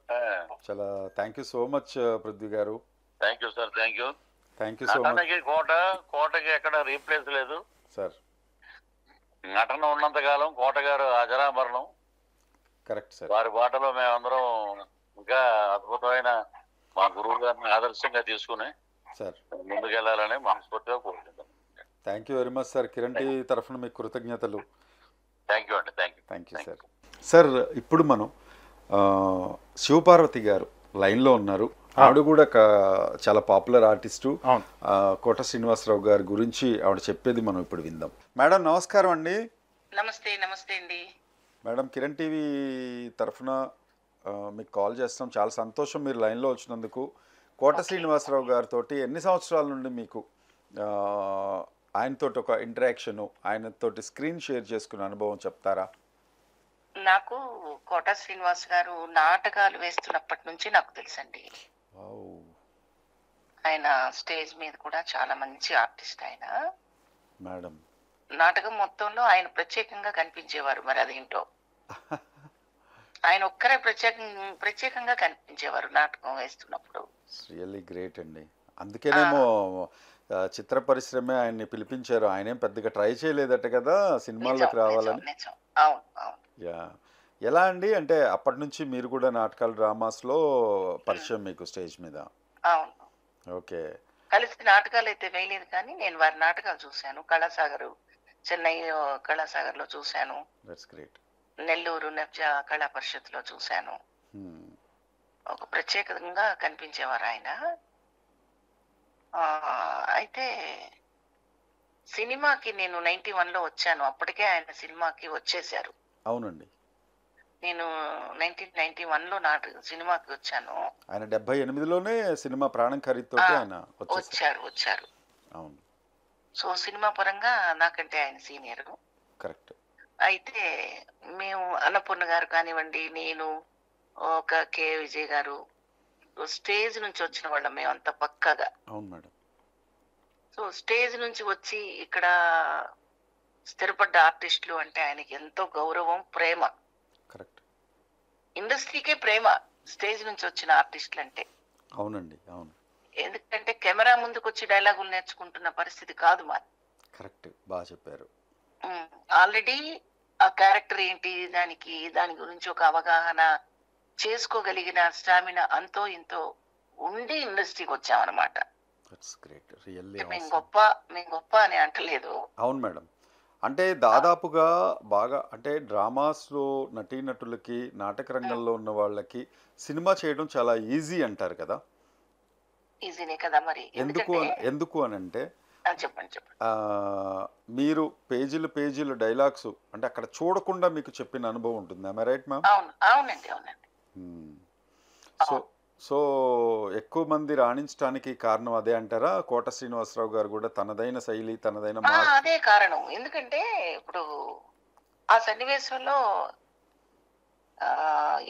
చాలా thank you so much Prithvi గారు. Thank you sir, thank you so much. కోటకి ఎక్కడ రీప్లేస్ లేదు సార్. నటన ఉన్నంత కాలం కోట గారు అజరామరణం. Correct sir. వారి బాటలో మేమందరం ఇంకా అద్భుతమైన మా గురువు గారిని ఆదర్శంగా తీసుకుని సార్ ముందుకెళ్లాలని మనస్ఫూర్తిగా కోరుకుంటున్నాం. Thank you very much sir. Kiran TV తరఫున మీకు కృతజ్ఞతలు. థ్యాంక్ యూ అండి, థ్యాంక్ యూ సార్. సార్, ఇప్పుడు మనం శివపార్వతి గారు లైన్లో ఉన్నారు. ఆవిడ కూడా చాలా పాపులర్ ఆర్టిస్టు. కోట శ్రీనివాసరావు గారి గురించి ఆవిడ చెప్పేది మనం ఇప్పుడు విందాం. మేడం నమస్కారం అండి. నమస్తే. నమస్తే అండి. మేడం, కిరణ్ టీవీ తరఫున మీకు కాల్ చేస్తాం. చాలా సంతోషం మీరు లైన్లో వచ్చినందుకు. కోట శ్రీనివాసరావు గారితో ఎన్ని సంవత్సరాల నుండి మీకు ఆయనతోటి ఒక ఇంటరాక్షను, ఆయనతోటి స్క్రీన్ షేర్ చేసుకున్న అనుభవం చెప్తారా? నాకు కోట శ్రీనివాస్ గారు నాటకాలు వేస్తున్నప్పటి నుంచి నాకు తెలుసండి. వావ్! ఆయన స్టేజ్ మీద కూడా చాలా మంచి ఆర్టిస్ట్. ఆయన మేడం. నాటకం మొత్తంలో ఆయన ప్రత్యేకంగా కనిపించేవారు. మరి అదేంటో ఆయన ఒక్కరే ప్రత్యేకంగా కనిపించేవారు నాటకం వేస్తున్నప్పుడు. రియల్లీ గ్రేట్ అండి. అందుకేనేమో చిత్ర పరిశ్రమే ఆయన్ని పిలిపించారు. ఆయనేం పెద్దగా ట్రై చేయలేదట కదా సినిమాల్లోకి రావాలని. నిజం. అవును, అవును. యా. ఎలా అండి అంటే అప్పటి నుంచి మీరు కూడా నాటకాలు, డ్రామాస్లో పరిచయం మీకు స్టేజ్ మీద? అవును. ఓకే. కలిసి నాటకాలు అయితే వేయలేదు, కానీ నేను వారి నాటకాలు చూశాను. కళాసాగర్, చెన్నై కళాసాగర్లో చూశాను. That's great. నెల్లూరు నెఫ్జా కళా పరిషత్లో చూశాను. ఒక ప్రత్యేకంగా కనిపించేవారు ఆయన. అయితే సినిమాకి నేను 91లో వచ్చాను. అప్పటికే ఆయన సినిమాకి వచ్చేసారు. అవునండి. నేను 1991లో సినిమాకి వచ్చాను. ఆయన 78లోనే సినిమా ప్రాణం ఖరీదుతోటి ఆయన వచ్చారు. అవును. సో సినిమా పరంగా నాకంటే ఆయన సీనియర్. కరెక్ట్. అయితే మేము అన్నపూర్ణ గారు కానివ్వండి, నేను, ఒక కే విజయ్ గారు, స్టేజ్ నుంచి వచ్చిన వాళ్ళం మేమంతా పక్కగా. అవును మేడం. సో స్టేజ్ నుంచి వచ్చి ఇక్కడ స్థిరపడ్డ ఆర్టిస్టులు అంటే ఆయనకి ఎంతో గౌరవం, ప్రేమ. కరెక్ట్. ఇండస్ట్రీకే ప్రేమ స్టేజ్ నుంచి వచ్చిన ఆర్టిస్టులు అంటే. అవునండి. అవును. ఎందుకంటే కెమెరా ముందుకు వచ్చి డైలాగులు నేర్చుకుంటున్న పరిస్థితి కాదు మాది. కరెక్ట్, బాగా చెప్పారు. ఆల్రెడీ ఆ క్యారెక్టర్ ఏంటి, దాని గురించి ఒక అవగాహన చేసుకోగలిగిన స్టామినా అంతో ఇంతో ఉండి ఇండస్ట్రీకి వచ్చామన్నమాట. That's great. రియల్లీ మేము గొప్ప అని అంటలేదు. అవును మేడం. అంటే దాదాపుగా బాగా అంటే డ్రామాస్లో నటీనటులకి, నాటక రంగంలో ఉన్న వాళ్ళకి సినిమా చేయడం చాలా ఈజీ అంటారు కదా. ఈజీనే కదా మరి. ఎందుకు అని అంటే చెప్పండి. మీరు పేజీలు డైలాగ్స్ అంటే అక్కడ చూడకుండా మీకు చెప్పిన అనుభవం ఉంటుంది. I right ma'am? అవునండి. సో ఎక్కువ మంది రాణించడానికి కారణం అదే అంటారా? కోట శ్రీనివాసరావు గారు కూడా తనదైన శైలి, తనదైన అదే కారణం. ఎందుకంటే ఇప్పుడు ఆ సన్నివేశంలో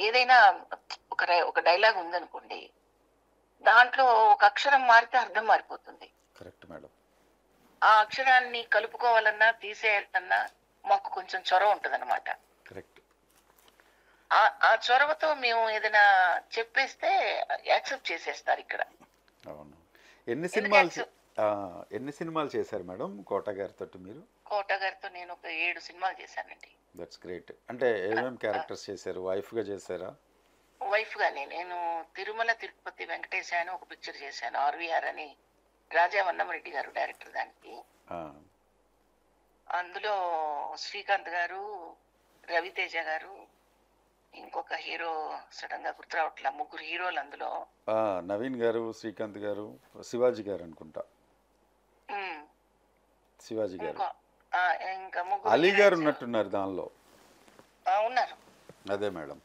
ఏదైనా ఒక డైలాగ్ ఉందనుకోండి, దాంట్లో ఒక అక్షరం మారితే అర్థం మారిపోతుంది. Correct madam. ఆ అక్షరాన్ని కలుపుకోవాలన్నా తీసేయాలన్నా మాకు కొంచెం చొరవ ఉంటుంది అనమాట. కరెక్ట్. ఆ చొరవతో మేము ఏదైనా చెప్పేస్తే యాక్సెప్ట్ చేసేస్తారు ఇక్కడ. అవును. ఎన్ని సినిమాలు చేశారు మేడం కోట గారితో మీరు? కోట గారితో నేను ఒక 7 సినిమాలు చేశానండి. That's great. అంటే ఏమేమి క్యారెక్టర్స్ చేశారు? వైఫ్గా చేశారా? వైఫ్ గానే నేను తిరుమల తిరుపతి వెంకటేశ అని ఒక పిక్చర్ చేశాను. ఆర్వీఆర్ అని, రాజా వన్నమరెడ్డి గారు డైరెక్టర్ దానికి. అందులో శ్రీకాంత్ గారు, రవితేజ గారు, ఇంకొక హీరో సడన్ గా గుర్తు రావట్లా, 3 హీరోలు అందులో. నవీన్ గారు, శ్రీకాంత్ గారు, శివాజీ గారు అనుకుంటా. శివాజీ గారు, ఇంకా అలీ గారు ఉన్నట్టున్నారు దానిలో. ఉన్నారు. అదే మేడం.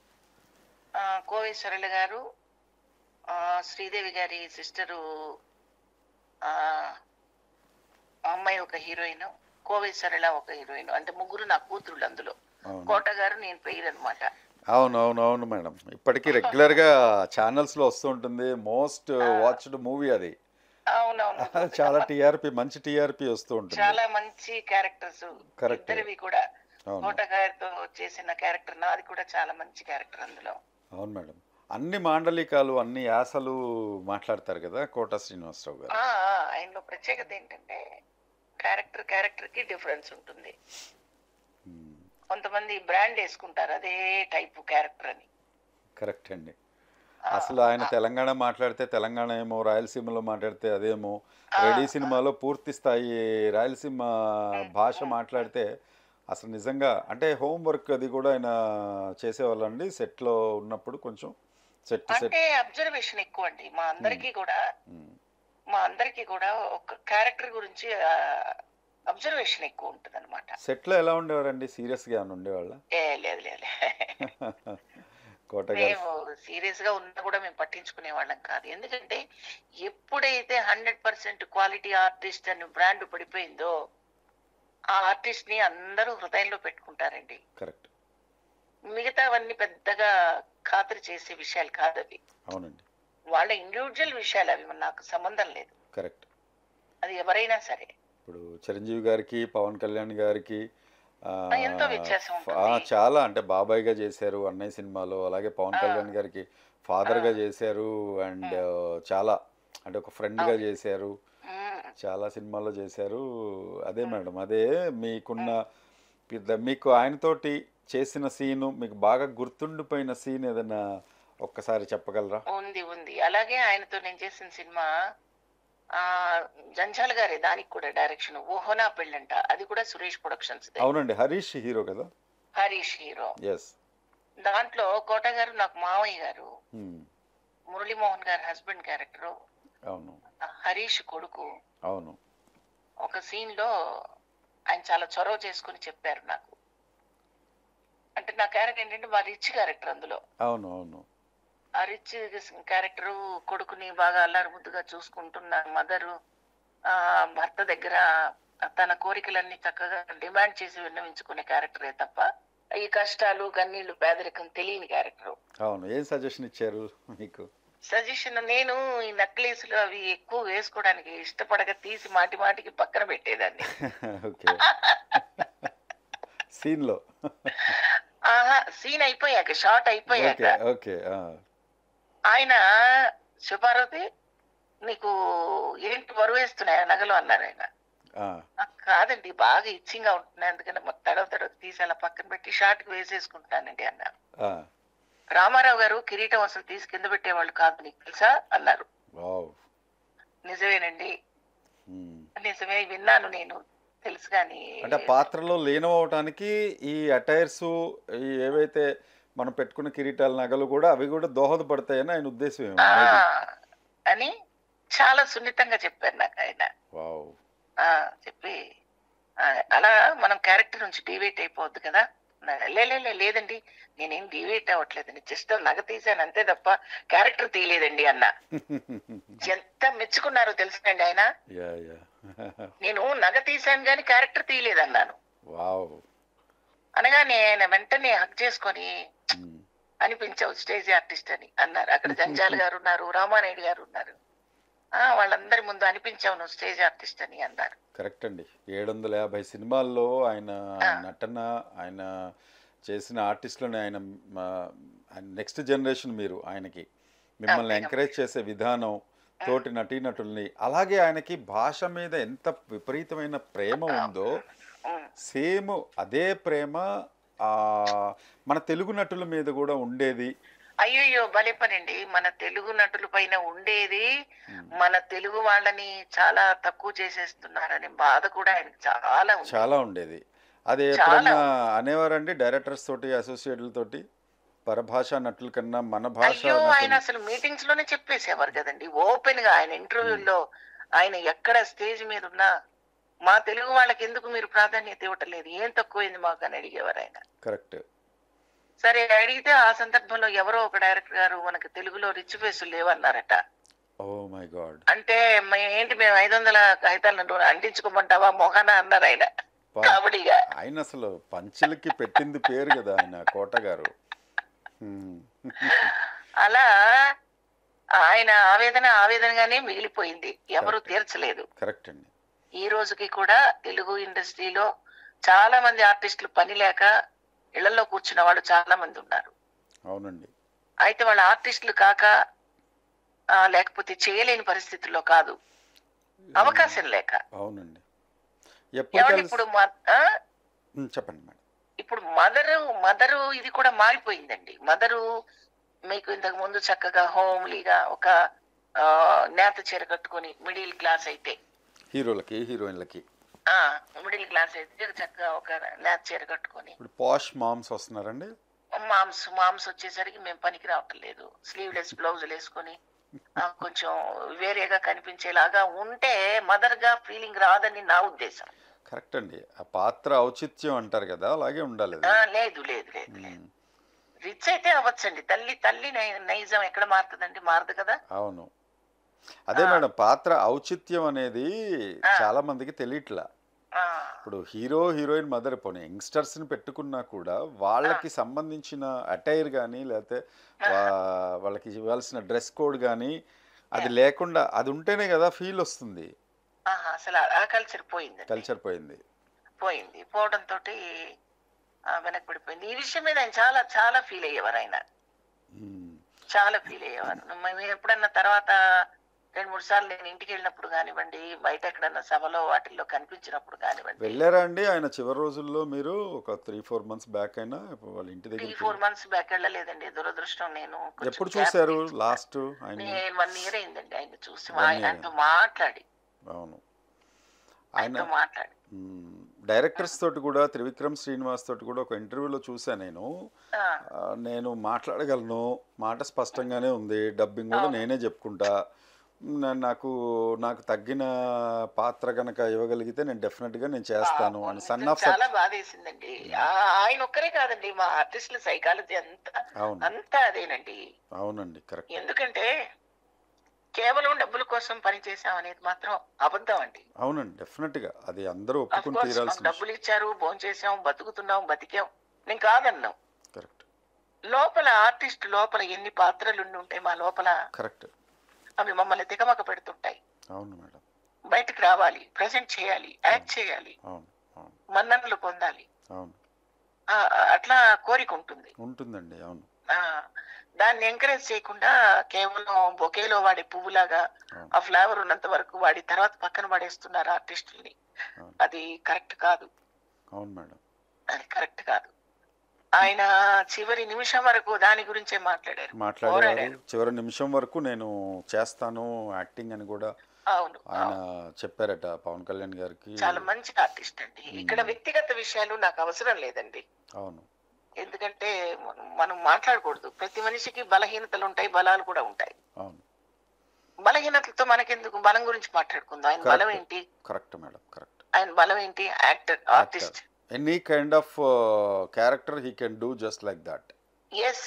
కోవేశ్వరులు గారు, శ్రీదేవి గారి సిస్టరు అమ్మాయి ఒక హీరోయిన్, కోవేశ్వరుల ఒక హీరోయిన్. అంటే 3 నా కూతురులు అందులో. కోట గారు నేను పెయిర్ అనమాట. అవును మేడం. ఇప్పటికీ రెగ్యులర్ గా ఛానల్స్ లో వస్తూ ఉంటుంది. మోస్ట్ వాచ్డ్ మూవీ అది. అవునవును. చాలా మంచి టీఆర్పీ వస్తూ ఉంటుంది. చాలా మంచి క్యారెక్టర్స్ ఇద్దరివి కూడా. కోట గారితో చేసిన క్యారెక్టర్ నాది కూడా చాలా మంచి క్యారెక్టర్ అందులో. అవును మేడం. అన్ని మాండలికాలు, అన్ని యాసలు మాట్లాడతారు కదా కోట శ్రీనివాసరావు గారు. ఆయనలో ప్రత్యేకత ఏంటంటే క్యారెక్టర్ కి డిఫరెన్స్ ఉంటుంది. కొంతమంది బ్రాండ్ వేసుకుంటారు అదే టైప్ క్యారెక్టర్ అని. కరెక్ట్ అండి. అసలు ఆయన తెలంగాణ మాట్లాడితే తెలంగాణ ఏమో, రాయలసీమలో మాట్లాడితే అదేమో, రెడీ సినిమాలో పూర్తి స్థాయి రాయలసీమ భాష మాట్లాడితే అసలు నిజంగా అంటే హోంవర్క్ అది కూడా ఆయన చేసేవాళ్ళండి సెట్లో ఉన్నప్పుడు. కొంచెం అంటే అబ్జర్వేషన్ ఎక్కువ అండి మా అందరికి కూడా ఒక క్యారెక్టర్ గురించి అబ్జర్వేషన్ ఎక్కువ ఉంటుంది అనమాట. సెట్లో ఎలా ఉండేవారండి? సీరియస్ గా ఉండేవాళ్ళ? లేదు. కోట గారు మేము సీరియస్ గా ఉన్నా కూడా మేము పట్టించుకునే వాళ్ళం కాదు. ఎందుకంటే ఎప్పుడైతే 100% క్వాలిటీ ఆర్టిస్ట్ అని బ్రాండ్ పడిపోయిందో ఆ ఆర్టిస్ట్ ని అందరూ హృదయంలో పెట్టుకుంటారండి. కరెక్ట్. మిగతావన్నీ పెద్దగా ఖాతరు చేసే విషయాలు కాదు అవి. అవునండి. వాళ్ళ ఇండివిజువల్ విషయాలు అవి, నాకు సంబంధం లేదు. కరెక్ట్. అది ఎవరైనా సరే. ఇప్పుడు చిరంజీవి గారికి, పవన్ కళ్యాణ్ గారికి ఎంతో వ్యత్యాసం ఉంటుంది. చాలా అంటే బాబాయ్గా చేశారు అన్నయ్య సినిమాలో, అలాగే పవన్ కళ్యాణ్ గారికి ఫాదర్గా చేశారు, అండ్ చాలా అంటే ఒక ఫ్రెండ్గా చేశారు, చాలా సినిమాల్లో చేశారు. అదే మేడం, అదే మీకున్న మీకు ఆయనతోటి చేసిన సీను, మీకు బాగా గుర్తుండిపోయిన సీన్ ఏదైనా ఒక్కసారి చెప్పగలరా? ఉంది. అలాగే ఆయనతో నేను చేసిన సినిమా జంజాల గారే, దానికి కూడా డైరెక్షన్ ఓహోనా పెళ్ళంట, అది కూడా సురేష్ ప్రొడక్షన్స్. అవునండి, హరీష్ హీరో కదా? హరీష్ హీరో. ఎస్. దాంట్లో కోట గారు నాకు మావయ్య గారు, మురళీమోహన్ గారు హస్బెండ్ క్యారెక్టర్, అవును, హరీష్ కొడుకు. అవును. ఒక సీన్ లో ఆయన చాలా చొరవ చేసుకుని చెప్పారు నాకు. అంటే నా క్యారెక్టర్ ఏంటంటే మా రిచ్ క్యారెక్టర్ అందులో. అవును, అవును. ఆ రిచ్ క్యారెక్టర్ కొడుకుని బాగా అల్లారు ముద్దుగా చూసుకుంటున్న మదరు, భర్త దగ్గర తన కోరికలన్నీ చక్కగా డిమాండ్ చేసి విన్నవించుకునే క్యారెక్టరే తప్ప ఈ కష్టాలు కన్నీళ్లు పేదరికం తెలియని క్యారెక్టర్. అవును. ఏం సజెషన్ ఇచ్చారు మీకు? సజెషన్, నేను ఈ నక్లీసులు అవి ఎక్కువ వేసుకోవడానికి ఇష్టపడక తీసి మాటి మాటికి పక్కన పెట్టేదాన్ని. ఓకే. సీన్ లో సీన్ అయిపోయాక, షార్ట్ అయిపోయాక ఆయన శివపార్వతి నీకు ఏంటి బరువు వేస్తున్నాయా నగలు అన్నారు ఆయన. కాదండి, బాగా ఇచ్చింగ్ గా ఉంటున్నాయి, అందుకని తడవ తీసి అలా పక్కన పెట్టి షార్ట్ కి వేసేసుకుంటానండి అన్నారు. రామారావు గారు కిరీటం అసలు తీసి కింద పెట్టేవాళ్ళు కాదు, నీకు తెలుసా అన్నారు. నిజమేనండి, నిజమే, విన్నాను నేను, తెలుసు. కానీ అంటే పాత్రలో లీనమవటానికి ఈ అటైర్స్, ఈ ఏవైతే మనం పెట్టుకున్న కిరీటాల నగలు కూడా అవి కూడా దోహదపడతాయని ఆయన ఉద్దేశం అని చాలా సున్నితంగా చెప్పారు నాకు ఆయన. చెప్పి అలా మనం క్యారెక్టర్ నుంచి డివేట్ అయిపోవద్దు కదా. లేదండి నేనేం డివేట్ అవ్వట్లేదండి, జస్ట్ నగ తీసాను అంతే తప్ప క్యారెక్టర్ తీయలేదండి అన్న. ఎంత మెచ్చుకున్నారో తెలుసునండి ఆయన. నేను నగ తీసాను కానీ క్యారెక్టర్ తీయలేదన్నాను. అనగానే ఆయన వెంటనే హక్ చేసుకొని అనిపించావు స్టేజ్ ఆర్టిస్ట్ అని అన్నారు. అక్కడ జంజాల గారు ఉన్నారు, రామానాయుడు గారు ఉన్నారు, వాళ్ళందరి ముందు అనిపించావు నువ్వు స్టేజ్ ఆర్టిస్ట్ అని అన్నారు. కరెక్ట్ అండి. 750 సినిమాల్లో ఆయన నటన, ఆయన చేసిన ఆర్టిస్టులని, ఆయన నెక్స్ట్ జనరేషన్ మీరు ఆయనకి మిమ్మల్ని ఎంకరేజ్ చేసే విధానం, తోటి నటీనటుల్ని, అలాగే ఆయనకి భాష మీద ఎంత విపరీతమైన ప్రేమ ఉందో సేమ్ అదే ప్రేమ మన తెలుగు నటుల మీద కూడా ఉండేది. అయ్యో భలే పనండి, మన తెలుగు నటుల పైన ఉండేది. మన తెలుగు వాళ్ళని చాలా తక్కువ చేసేస్తున్నారని బాధ కూడా ఆయనకి చాలా ఉండేది. అది ఎప్పుడన్నా అనేవారండి డైరెక్టర్స్ తోటి, అసోసియేట్ల తోటి, పరభాషా నటుల కన్నా మన భాష? ఆయన అసలు మీటింగ్స్ లోనే చెప్పేసేవారు కదండి, ఓపెన్ గా. ఆయన ఇంటర్వ్యూల్లో ఆయన ఎక్కడ స్టేజ్ మీద ఉన్నా మా తెలుగు వాళ్ళకి ఎందుకు మీరు ప్రాధాన్యత ఇవ్వట్లేదు, ఏం తక్కువైంది మాకు అని అడిగేవారు ఆయన. కరెక్ట్. సరే అడిగితే ఆ సందర్భంలో ఎవరో ఒక డైరెక్టర్ గారు మనకి తెలుగులో రిచ్ ఫేసులు లేవన్నారట. అంటే ఏంటి మేము 500 కాగితాలను అంటించుకోమంటావా మొహాన అన్నారు ఆయన కాబడిగా. ఆయన అసలు పంచులకి పెట్టింది పేరు కదా ఆయన, కోట గారు. అలా ఆయన ఆవేదనగానే మిగిలిపోయింది, ఎవరు తీర్చలేదు. కరెక్ట్ అండి. ఈ రోజుకి కూడా తెలుగు ఇండస్ట్రీలో చాలా మంది ఆర్టిస్టులు పని లేక ఇళ్లలో కూర్చున్న వాళ్ళు చాలా మంది ఉన్నారు. అవునండి. అయితే వాళ్ళ ఆర్టిస్టులు కాక లేకపోతే చేయలేని పరిస్థితుల్లో కాదు, అవకాశం లేక. అవునండి. ఇప్పుడు చెప్పండి మేడం. ఇప్పుడు మదరు ఇది కూడా మారిపోయిందండి. మదరు మీకు ఇంతకు ముందు చక్కగా హోమ్లీగా ఒక నేత చీర కట్టుకొని, మిడిల్ క్లాస్ అయితే హీరోలకి, హీరోయిన్లకి మిడిల్ క్లాస్ అయితే చక్కగా ఒక నేత చీర కట్టుకొని, పాష్ మామ్స్ వస్తున్నారండి. మామ్స్ వచ్చేసరికి మేము పనికి రావటం లేదు, స్లీవ్లెస్ బ్లౌజులు వేసుకొని కొంచెం వేరేగా కనిపించేలాగా ఉంటే మదర్ గా ఫీలింగ్ రాదని నా ఉద్దేశం. కరెక్ట్ అండి. ఆ పాత్ర ఔచిత్యం అంటారు కదా, అలాగే ఉండాలి. లేదు లేదు లేదు లేదు రిచ్ అయితే అవ్వచ్చండి. తల్లి నైజం ఎక్కడ మారుతుందండి? మారదు కదా. అవును. అదే ఆ, మేడం, పాత్ర ఔచిత్యం అనేది ఆ, చాలా మందికి తెలియట్లా. ఆ, ఇప్పుడు హీరో హీరోయిన్ మదర్ పోనీ యంగ్స్టర్స్ని పెట్టుకున్నా కూడా ఆ, వాళ్ళకి సంబంధించిన అటైర్ కానీ లేకపోతే ఆహా, వాళ్ళకి ఇవ్వాల్సిన డ్రెస్ కోడ్ కానీ అది yeah, లేకుండా అది ఉంటేనే కదా ఫీల్ వస్తుంది. ఆహా, అసలు ఆ కల్చర్ పోయిందండి. కల్చర్ పోయింది. పోవడంతో వెనక్కి పడిపోయింది. ఈ విషయం మీద ఆయన చాలా చాలా ఫీల్ అయ్యేవారు. ఆయన మ్మ్. చాలా ఫీల్ అయ్యేవారు. మేము ఎప్పుడన్నా తర్వాత 2-3 సార్లు నేను ఇంటికి వెళ్ళినప్పుడు కానివ్వండి, బయట ఎక్కడన్నా సభలో వాటిల్లో కనిపించినప్పుడు కానివ్వండి, వెళ్ళారా అండి ఆయన చివరి రోజుల్లో? మీరు ఒక 3-4 మంత్స్ బ్యాక్ అయినా వాళ్ళ ఇంటి 3-4 దగ్గరికి మంత్స్ బ్యాక్ వెళ్ళలేదండి. దురదృష్టం. నేను కొంచెం ఎప్పుడు గ్యాప్ చూశారు తీసుకున్నాను. లాస్ట్ ఆయన్ని? నేను 1 ఇయర్ అయిందండి ఆయన చూసి. 1 ఇయర్ ఆయనతో మాట్లాడి అవును. ఆయన ఆయనతో మాట్లాడి డైరెక్టర్స్ తోటి కూడా త్రివిక్రమ్ శ్రీనివాస్ తోటి కూడా ఒక ఇంటర్వ్యూలో చూశాను నేను. ఆ, నేను మాట్లాడగలను, మాట స్పష్టంగానే ఉంది, డబ్బింగ్ కూడా అవును. నేనే చెప్పుకుంటా, నాకు నాకు తగ్గిన పాత్ర కనుక ఇవ్వగలిగితే నేను డెఫినెట్గా నేను చేస్తాను పాపం అని సన్ నిజం ఆఫ్ చాలా బాధేసిందండి. ఆయన ఒక్కరే కాదండి, మా ఆర్టిస్టుల సైకాలజీ అవును అంతా అదేనండి. అవునండి కరెక్ట్. ఎందుకంటే కేవలం డబ్బుల కోసం పనిచేసాం అనేది మాత్రం అబద్ధం అండి. అవునండి డెఫినెట్గా అది అందరూ అఫ్ ఒప్పుకొని కోర్స్ మాకు తీరాల్సిన డబ్బులు ఇచ్చారు, భోంచేసాం, బతుకుతున్నాం, బతికాం, నేను కాదన్నాం. కరెక్ట్ లోపల ఆర్టిస్ట్ లోపల ఎన్ని పాత్రలు ఉండి ఉంటాయి మా లోపల, కరెక్ట్. అవి మమ్మల్ని తికమక పెడుతుంటాయి. అవును మేడం. బయటకు రావాలి, ప్రెజెంట్ చేయాలి, యాక్ట్ చేయాలి, అవును అవును మన్ననలు పొందాలి, అవును అట్లా కోరిక ఉంటుంది. ఉంటుందండి. అవును ఆ, దాన్ని ఎంకరేజ్ చేయకుండా కేవలం బొకేలో వాడే పువ్వులాగా అవును ఆ ఫ్లేవర్ ఉన్నంత వరకు వాడి తర్వాత పక్కన పడేస్తున్నారు ఆర్టిస్టుల్ని. అవును అది కరెక్ట్ కాదు. అవును మేడం. అది కరెక్ట్ కాదు. ఆయన చివరి నిమిషం వరకు దాని గురించే మాట్లాడారు, మాట్లాడేవారు. పోరాడారు. చివరి నిమిషం వరకు నేను చేస్తాను యాక్టింగ్ అని కూడా అవును, ఆయన అవును. చెప్పారట పవన్ కళ్యాణ్ గారికి. చాలా మంచి ఆర్టిస్ట్ అండి. ఇక్కడ వ్యక్తిగత విషయాలు నాకు అవసరం లేదండి. అవును ఎందుకంటే మనం మాట్లాడకూడదు. ప్రతి మనిషికి బలహీనతలు ఉంటాయి, బలాలు కూడా ఉంటాయి. అవును బలహీనతలతో మనకెందుకు? బలం గురించి మాట్లాడుకుందాం. ఆయన బలం కరెక్ట్ ఏంటి? Correct madam correct. ఆయన బలం ఏంటి? Actor, artist. Any kind of character he can do just like that. Yes.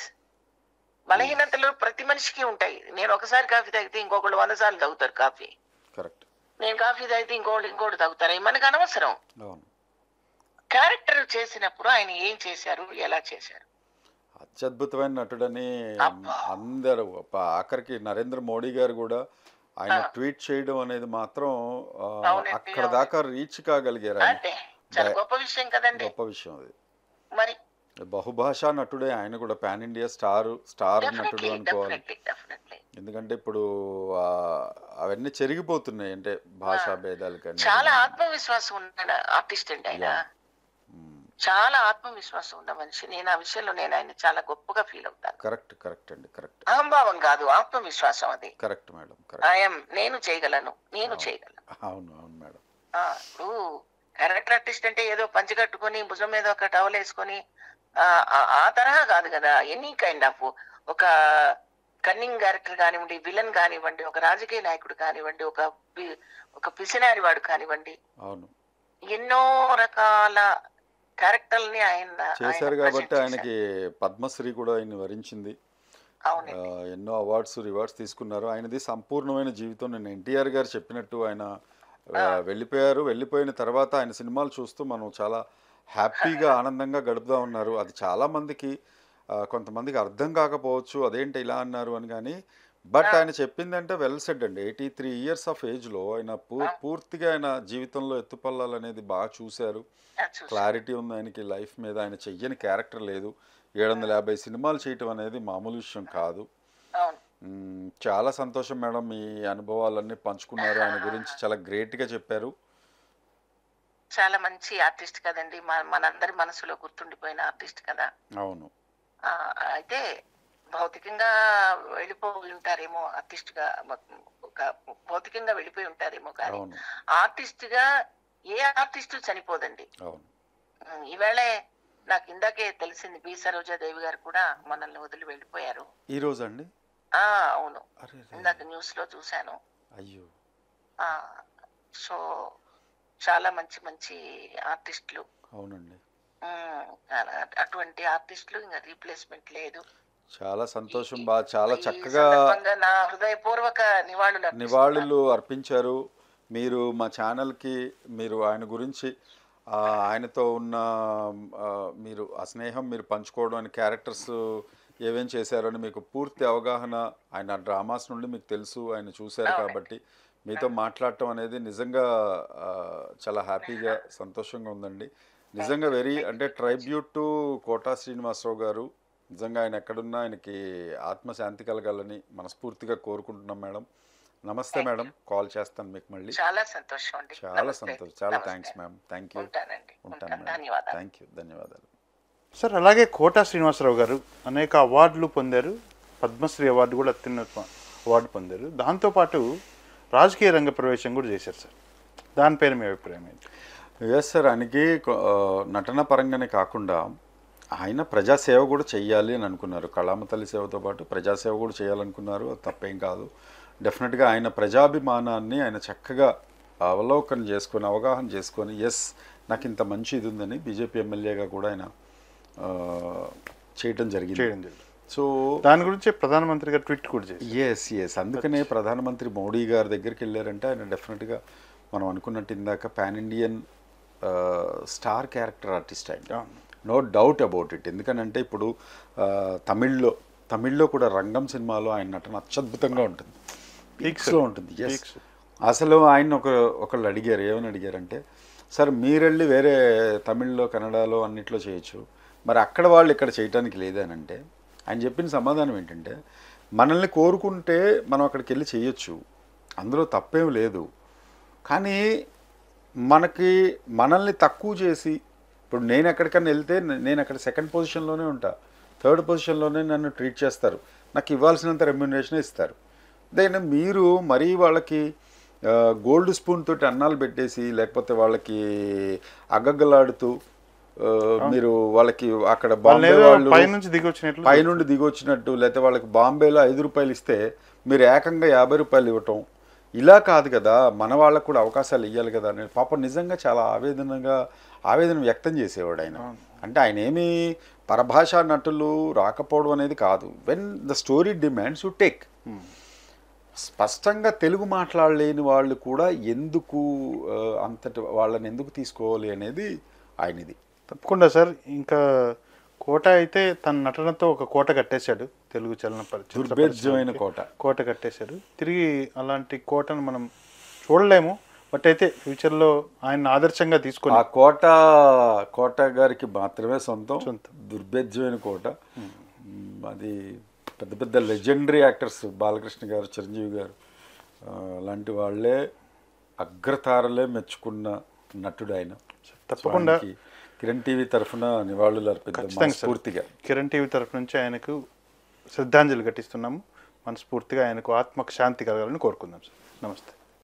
బలహీనతలు ప్రతి మనిషికి ఉంటాయి. నేను ఒకసారి కాఫీ తాగితే ఇంకొకళ్ళు 100 సార్లు తాగుతారు కాఫీ. కరెక్ట్. నేను కాఫీ తాగితే ఇంకోటి తాగుతారు. అవి మనకు అనవసరం. అవును. క్యారెక్టర్ చేసినప్పుడు ఆయన ఏం చేశారు, ఎలా చేశారు? అత్యద్భుతమైన నటుడని అబ్బా. అందరూ ఆఖరికి నరేంద్ర మోడీ గారు కూడా ఆయన ఆ. ట్వీట్ చేయడం అనేది మాత్రం అవునండి, అక్కడ అవును. దాకా రీచ్ కాగలిగారు ఆయన. అంటే చాలా గొప్ప విషయం కదండి. గొప్ప విషయం అది. మరి బహుభాషా నటుడే ఆయన కూడా, పాన్ ఇండియా స్టార్ నటుడు డెఫినెట్లీ అనుకోవాలి. డెఫినెట్లీ ఎందుకంటే ఇప్పుడు అవన్నీ చెరిగిపోతున్నాయి, అంటే భాషా భేదాలు కానీ. చాలా ఆత్మవిశ్వాసం ఉన్న ఆర్టిస్ట్ అండి ఆయన. చాలా ఆత్మవిశ్వాసం ఉన్న మనిషి. నేను ఆ విషయంలో ఆయన చాలా గొప్పగా ఫీల్ అవుతాను. కరెక్ట్ కరెక్ట్ అండి కరెక్ట్. అహంభావం కాదు, ఆత్మవిశ్వాసం అది. Correct madam correct. ఐఎమ్ నేను చేయగలను. అవును అవును మేడం. ఇప్పుడు క్యారెక్టర్ ఆర్టిస్ట్ అంటే ఏదో పంచి కట్టుకొని భుజం మీద ఒక టవల్ వేసుకొని ఆ తరహా కాదు కదా. ఎనీ కైండ్ ఆఫ్ ఒక కన్నింగ్ క్యారెక్టర్ కానివ్వండి, విలన్ కానివ్వండి, ఒక రాజకీయ నాయకుడు కానివ్వండి, ఒక పిసినారి వాడు కానివ్వండి, అవును ఎన్నో రకాల క్యారెక్టర్ని ఆయన చేశారు కాబట్టి ఆయనకి పద్మశ్రీ కూడా ఆయన వరించింది. అవునండి. ఎన్నో అవార్డ్స్ రివార్డ్స్ తీసుకున్నారు. ఆయనది సంపూర్ణమైన జీవితం. నేను ఎన్టీఆర్ గారు చెప్పినట్టు ఆయన వెళ్ళిపోయారు. వెళ్ళిపోయిన తర్వాత ఆయన సినిమాలు చూస్తూ మనం చాలా హ్యాపీగా ఆనందంగా గడుపుతూ ఉన్నారు. అది చాలామందికి కొంతమందికి అర్థం కాకపోవచ్చు, అదేంటి ఇలా అన్నారు అని. కానీ బట్ ఆయన చెప్పిందంటే వెల్ సెడ్ అండి. 83 years ఆఫ్ ఏజ్లో ఆయన పూర్తిగా ఆయన జీవితంలో ఎత్తుపల్లాలు అనేది బాగా చూశారు. క్లారిటీ ఉంది ఆయనకి లైఫ్ మీద. ఆయన చెయ్యని క్యారెక్టర్ లేదు. 750 సినిమాలు చేయటం అనేది మామూలు విషయం కాదు. చాలా సంతోషం మేడం, మీ అనుభవాలన్నీ పంచుకున్నారు. ఆయన గురించి చాలా గ్రేట్గా చెప్పారు. చాలా మంచి ఆర్టిస్ట్ కదండి, మనందరి మనసులో గుర్తుండిపోయిన ఆర్టిస్ట్ కదా. అవును. అయితే భౌతికంగా వెళ్ళిపోయి ఉంటారేమో, ఆర్టిస్ట్ గా భౌతికంగా వెళ్ళిపోయి ఉంటారేమో, కానీ ఆర్టిస్ట్ గా ఏ ఆర్టిస్ట్ చనిపోదండి. ఈవేళ నాకు ఇందాకే తెలిసింది, బి సరోజాదేవి గారు కూడా మనల్ని వదిలి వెళ్ళిపోయారు. ఈ రోజు అండి? అవును, ఇందాక న్యూస్ లో చూశాను. అయ్యో. సో చాలా మంచి మంచి ఆర్టిస్టులు. అవునండి. అటువంటి ఆర్టిస్టులు ఇంకా రీప్లేస్మెంట్ లేదు. చాలా సంతోషం బా, చాలా ఈ చక్కగా సందర్భంగా నా హృదయపూర్వక నివాళులు నివాళులు అర్పించారు. మీరు మా ఛానల్కి మీరు ఆయన గురించి ఆయనతో ఉన్న మీరు ఆ స్నేహం మీరు పంచుకోవడానికి క్యారెక్టర్స్ ఏమేం చేశారని మీకు పూర్తి అవగాహన, ఆయన డ్రామాస్ నుండి మీకు తెలుసు, ఆయన చూశారు కాబట్టి మీతో మాట్లాడటం అనేది నిజంగా చాలా హ్యాపీగా సంతోషంగా ఉందండి. నిజంగా వెరీ అంటే ట్రైబ్యూట్ టు కోటా శ్రీనివాసరావు గారు. నిజంగా ఆయన ఎక్కడున్నా ఆయనకి ఆత్మశాంతి కలగాలని మనస్ఫూర్తిగా కోరుకుంటున్నాం మేడం. నమస్తే మేడం, కాల్ చేస్తాను మీకు మళ్ళీ. చాలా సంతోషం అండి. చాలా సంతోషం, చాలా థ్యాంక్స్ మ్యామ్. Thank you. ఉంటాను మేడం. ధన్యవాదాలు. థ్యాంక్ యూ, ధన్యవాదాలు సార్. అలాగే కోటా శ్రీనివాసరావు గారు అనేక అవార్డులు పొందారు. పద్మశ్రీ అవార్డు కూడా అత్యున్నత అవార్డు పొందారు. దాంతోపాటు రాజకీయ రంగ ప్రవేశం కూడా చేశారు సార్. దానిపైన మీ అభిప్రాయం ఏంటి? ఎస్ సార్, ఆయనకి నటన పరంగానే కాకుండా ఆయన ప్రజాసేవ కూడా చెయ్యాలి అని అనుకున్నారు. కళామ తల్లి సేవతో పాటు ప్రజాసేవ కూడా చేయాలనుకున్నారు. అది తప్పేం కాదు. డెఫినెట్గా ఆయన ప్రజాభిమానాన్ని ఆయన చక్కగా అవలోకనం చేసుకొని, అవగాహన చేసుకొని, ఎస్ నాకు ఇంత మంచి ఇది ఉందని బీజేపీ ఎమ్మెల్యేగా కూడా ఆయన చేయడం జరిగింది. సో దాని గురించి ప్రధానమంత్రి గారు ట్వీట్ కూడా చేశారు. ఎస్ అందుకనే ప్రధానమంత్రి మోడీ గారి దగ్గరికి వెళ్ళారంటే ఆయన డెఫినెట్గా మనం అనుకున్నట్టు ఇందాక pan Indian star character artist ఆయన, నో డౌట్ అబౌట్ ఇట్. ఎందుకనంటే ఇప్పుడు తమిళ్లో కూడా రంగం సినిమాలో ఆయన నటన అత్యద్భుతంగా ఉంటుంది, పీక్స్లో ఉంటుంది. ఎస్ అసలు ఆయన ఒకళ్ళు అడిగారు, ఏమని అడిగారంటే, సార్ మీరెళ్ళి వేరే తమిళ్లో కన్నడలో అన్నిట్లో చేయొచ్చు, మరి అక్కడ వాళ్ళు ఇక్కడ చేయటానికి లేదనంటే ఆయన చెప్పిన సమాధానం ఏంటంటే, మనల్ని కోరుకుంటే మనం అక్కడికి వెళ్ళి చేయొచ్చు, అందులో తప్పేం లేదు, కానీ మనల్ని తక్కువ చేసి, ఇప్పుడు నేను ఎక్కడికన్నా వెళ్తే నేను అక్కడ సెకండ్ పొజిషన్లోనే ఉంటా, థర్డ్ పొజిషన్లోనే నన్ను ట్రీట్ చేస్తారు, నాకు ఇవ్వాల్సినంత రెమ్యునరేషన్ ఇస్తారు. దెన్ మీరు మరీ వాళ్ళకి గోల్డ్ స్పూన్ తోటి అన్నాలు పెట్టేసి, లేకపోతే వాళ్ళకి అగ్గగ్గలాడుతూ మీరు వాళ్ళకి అక్కడ బాంబే వాళ్ళు పైనుండి దిగి వచ్చినట్టు, లేకపోతే వాళ్ళకి బాంబేలో 5 రూపాయలు ఇస్తే మీరు ఏకంగా 50 రూపాయలు ఇవ్వటం, ఇలా కాదు కదా, మన వాళ్ళకు కూడా అవకాశాలు ఇవ్వాలి కదా అని పాపం నిజంగా చాలా ఆవేదన వ్యక్తం చేసేవాడు ఆయన. అంటే ఆయన ఏమి పరభాషా నటులు రాకపోవడం అనేది కాదు, when the story demands you take. స్పష్టంగా తెలుగు మాట్లాడలేని వాళ్ళు కూడా ఎందుకు అంతటి వాళ్ళని ఎందుకు తీసుకోవాలి అనేది ఆయనది. తప్పకుండా సార్. ఇంకా కోట అయితే తన నటనతో ఒక కోట కట్టేశాడు, తెలుగు దుర్భేద్యమైన కోట కట్టేశాడు. తిరిగి అలాంటి కోటను మనం చూడలేము, బట్ అయితే ఫ్యూచర్లో ఆయన ఆదర్శంగా తీసుకొని ఆ కోట గారికి మాత్రమే సొంతం దుర్భేద్యమైన కోట. అది పెద్ద పెద్ద లెజెండరీ యాక్టర్స్ బాలకృష్ణ గారు, చిరంజీవి గారు లాంటి వాళ్ళే అగ్రతారలే మెచ్చుకున్న నటుడు ఆయన. తప్పకుండా కిరణ్ టీవీ తరఫున నివాళులు అర్పిద్దాం స్ఫూర్తిగా. కిరణ్ టీవీ తరఫు నుంచి ఆయనకు శ్రద్ధాంజలి ఘటిస్తున్నాము. మనస్ఫూర్తిగా ఆయనకు ఆత్మకు శాంతి కలగాలని కోరుకుందాం సార్. నమస్తే.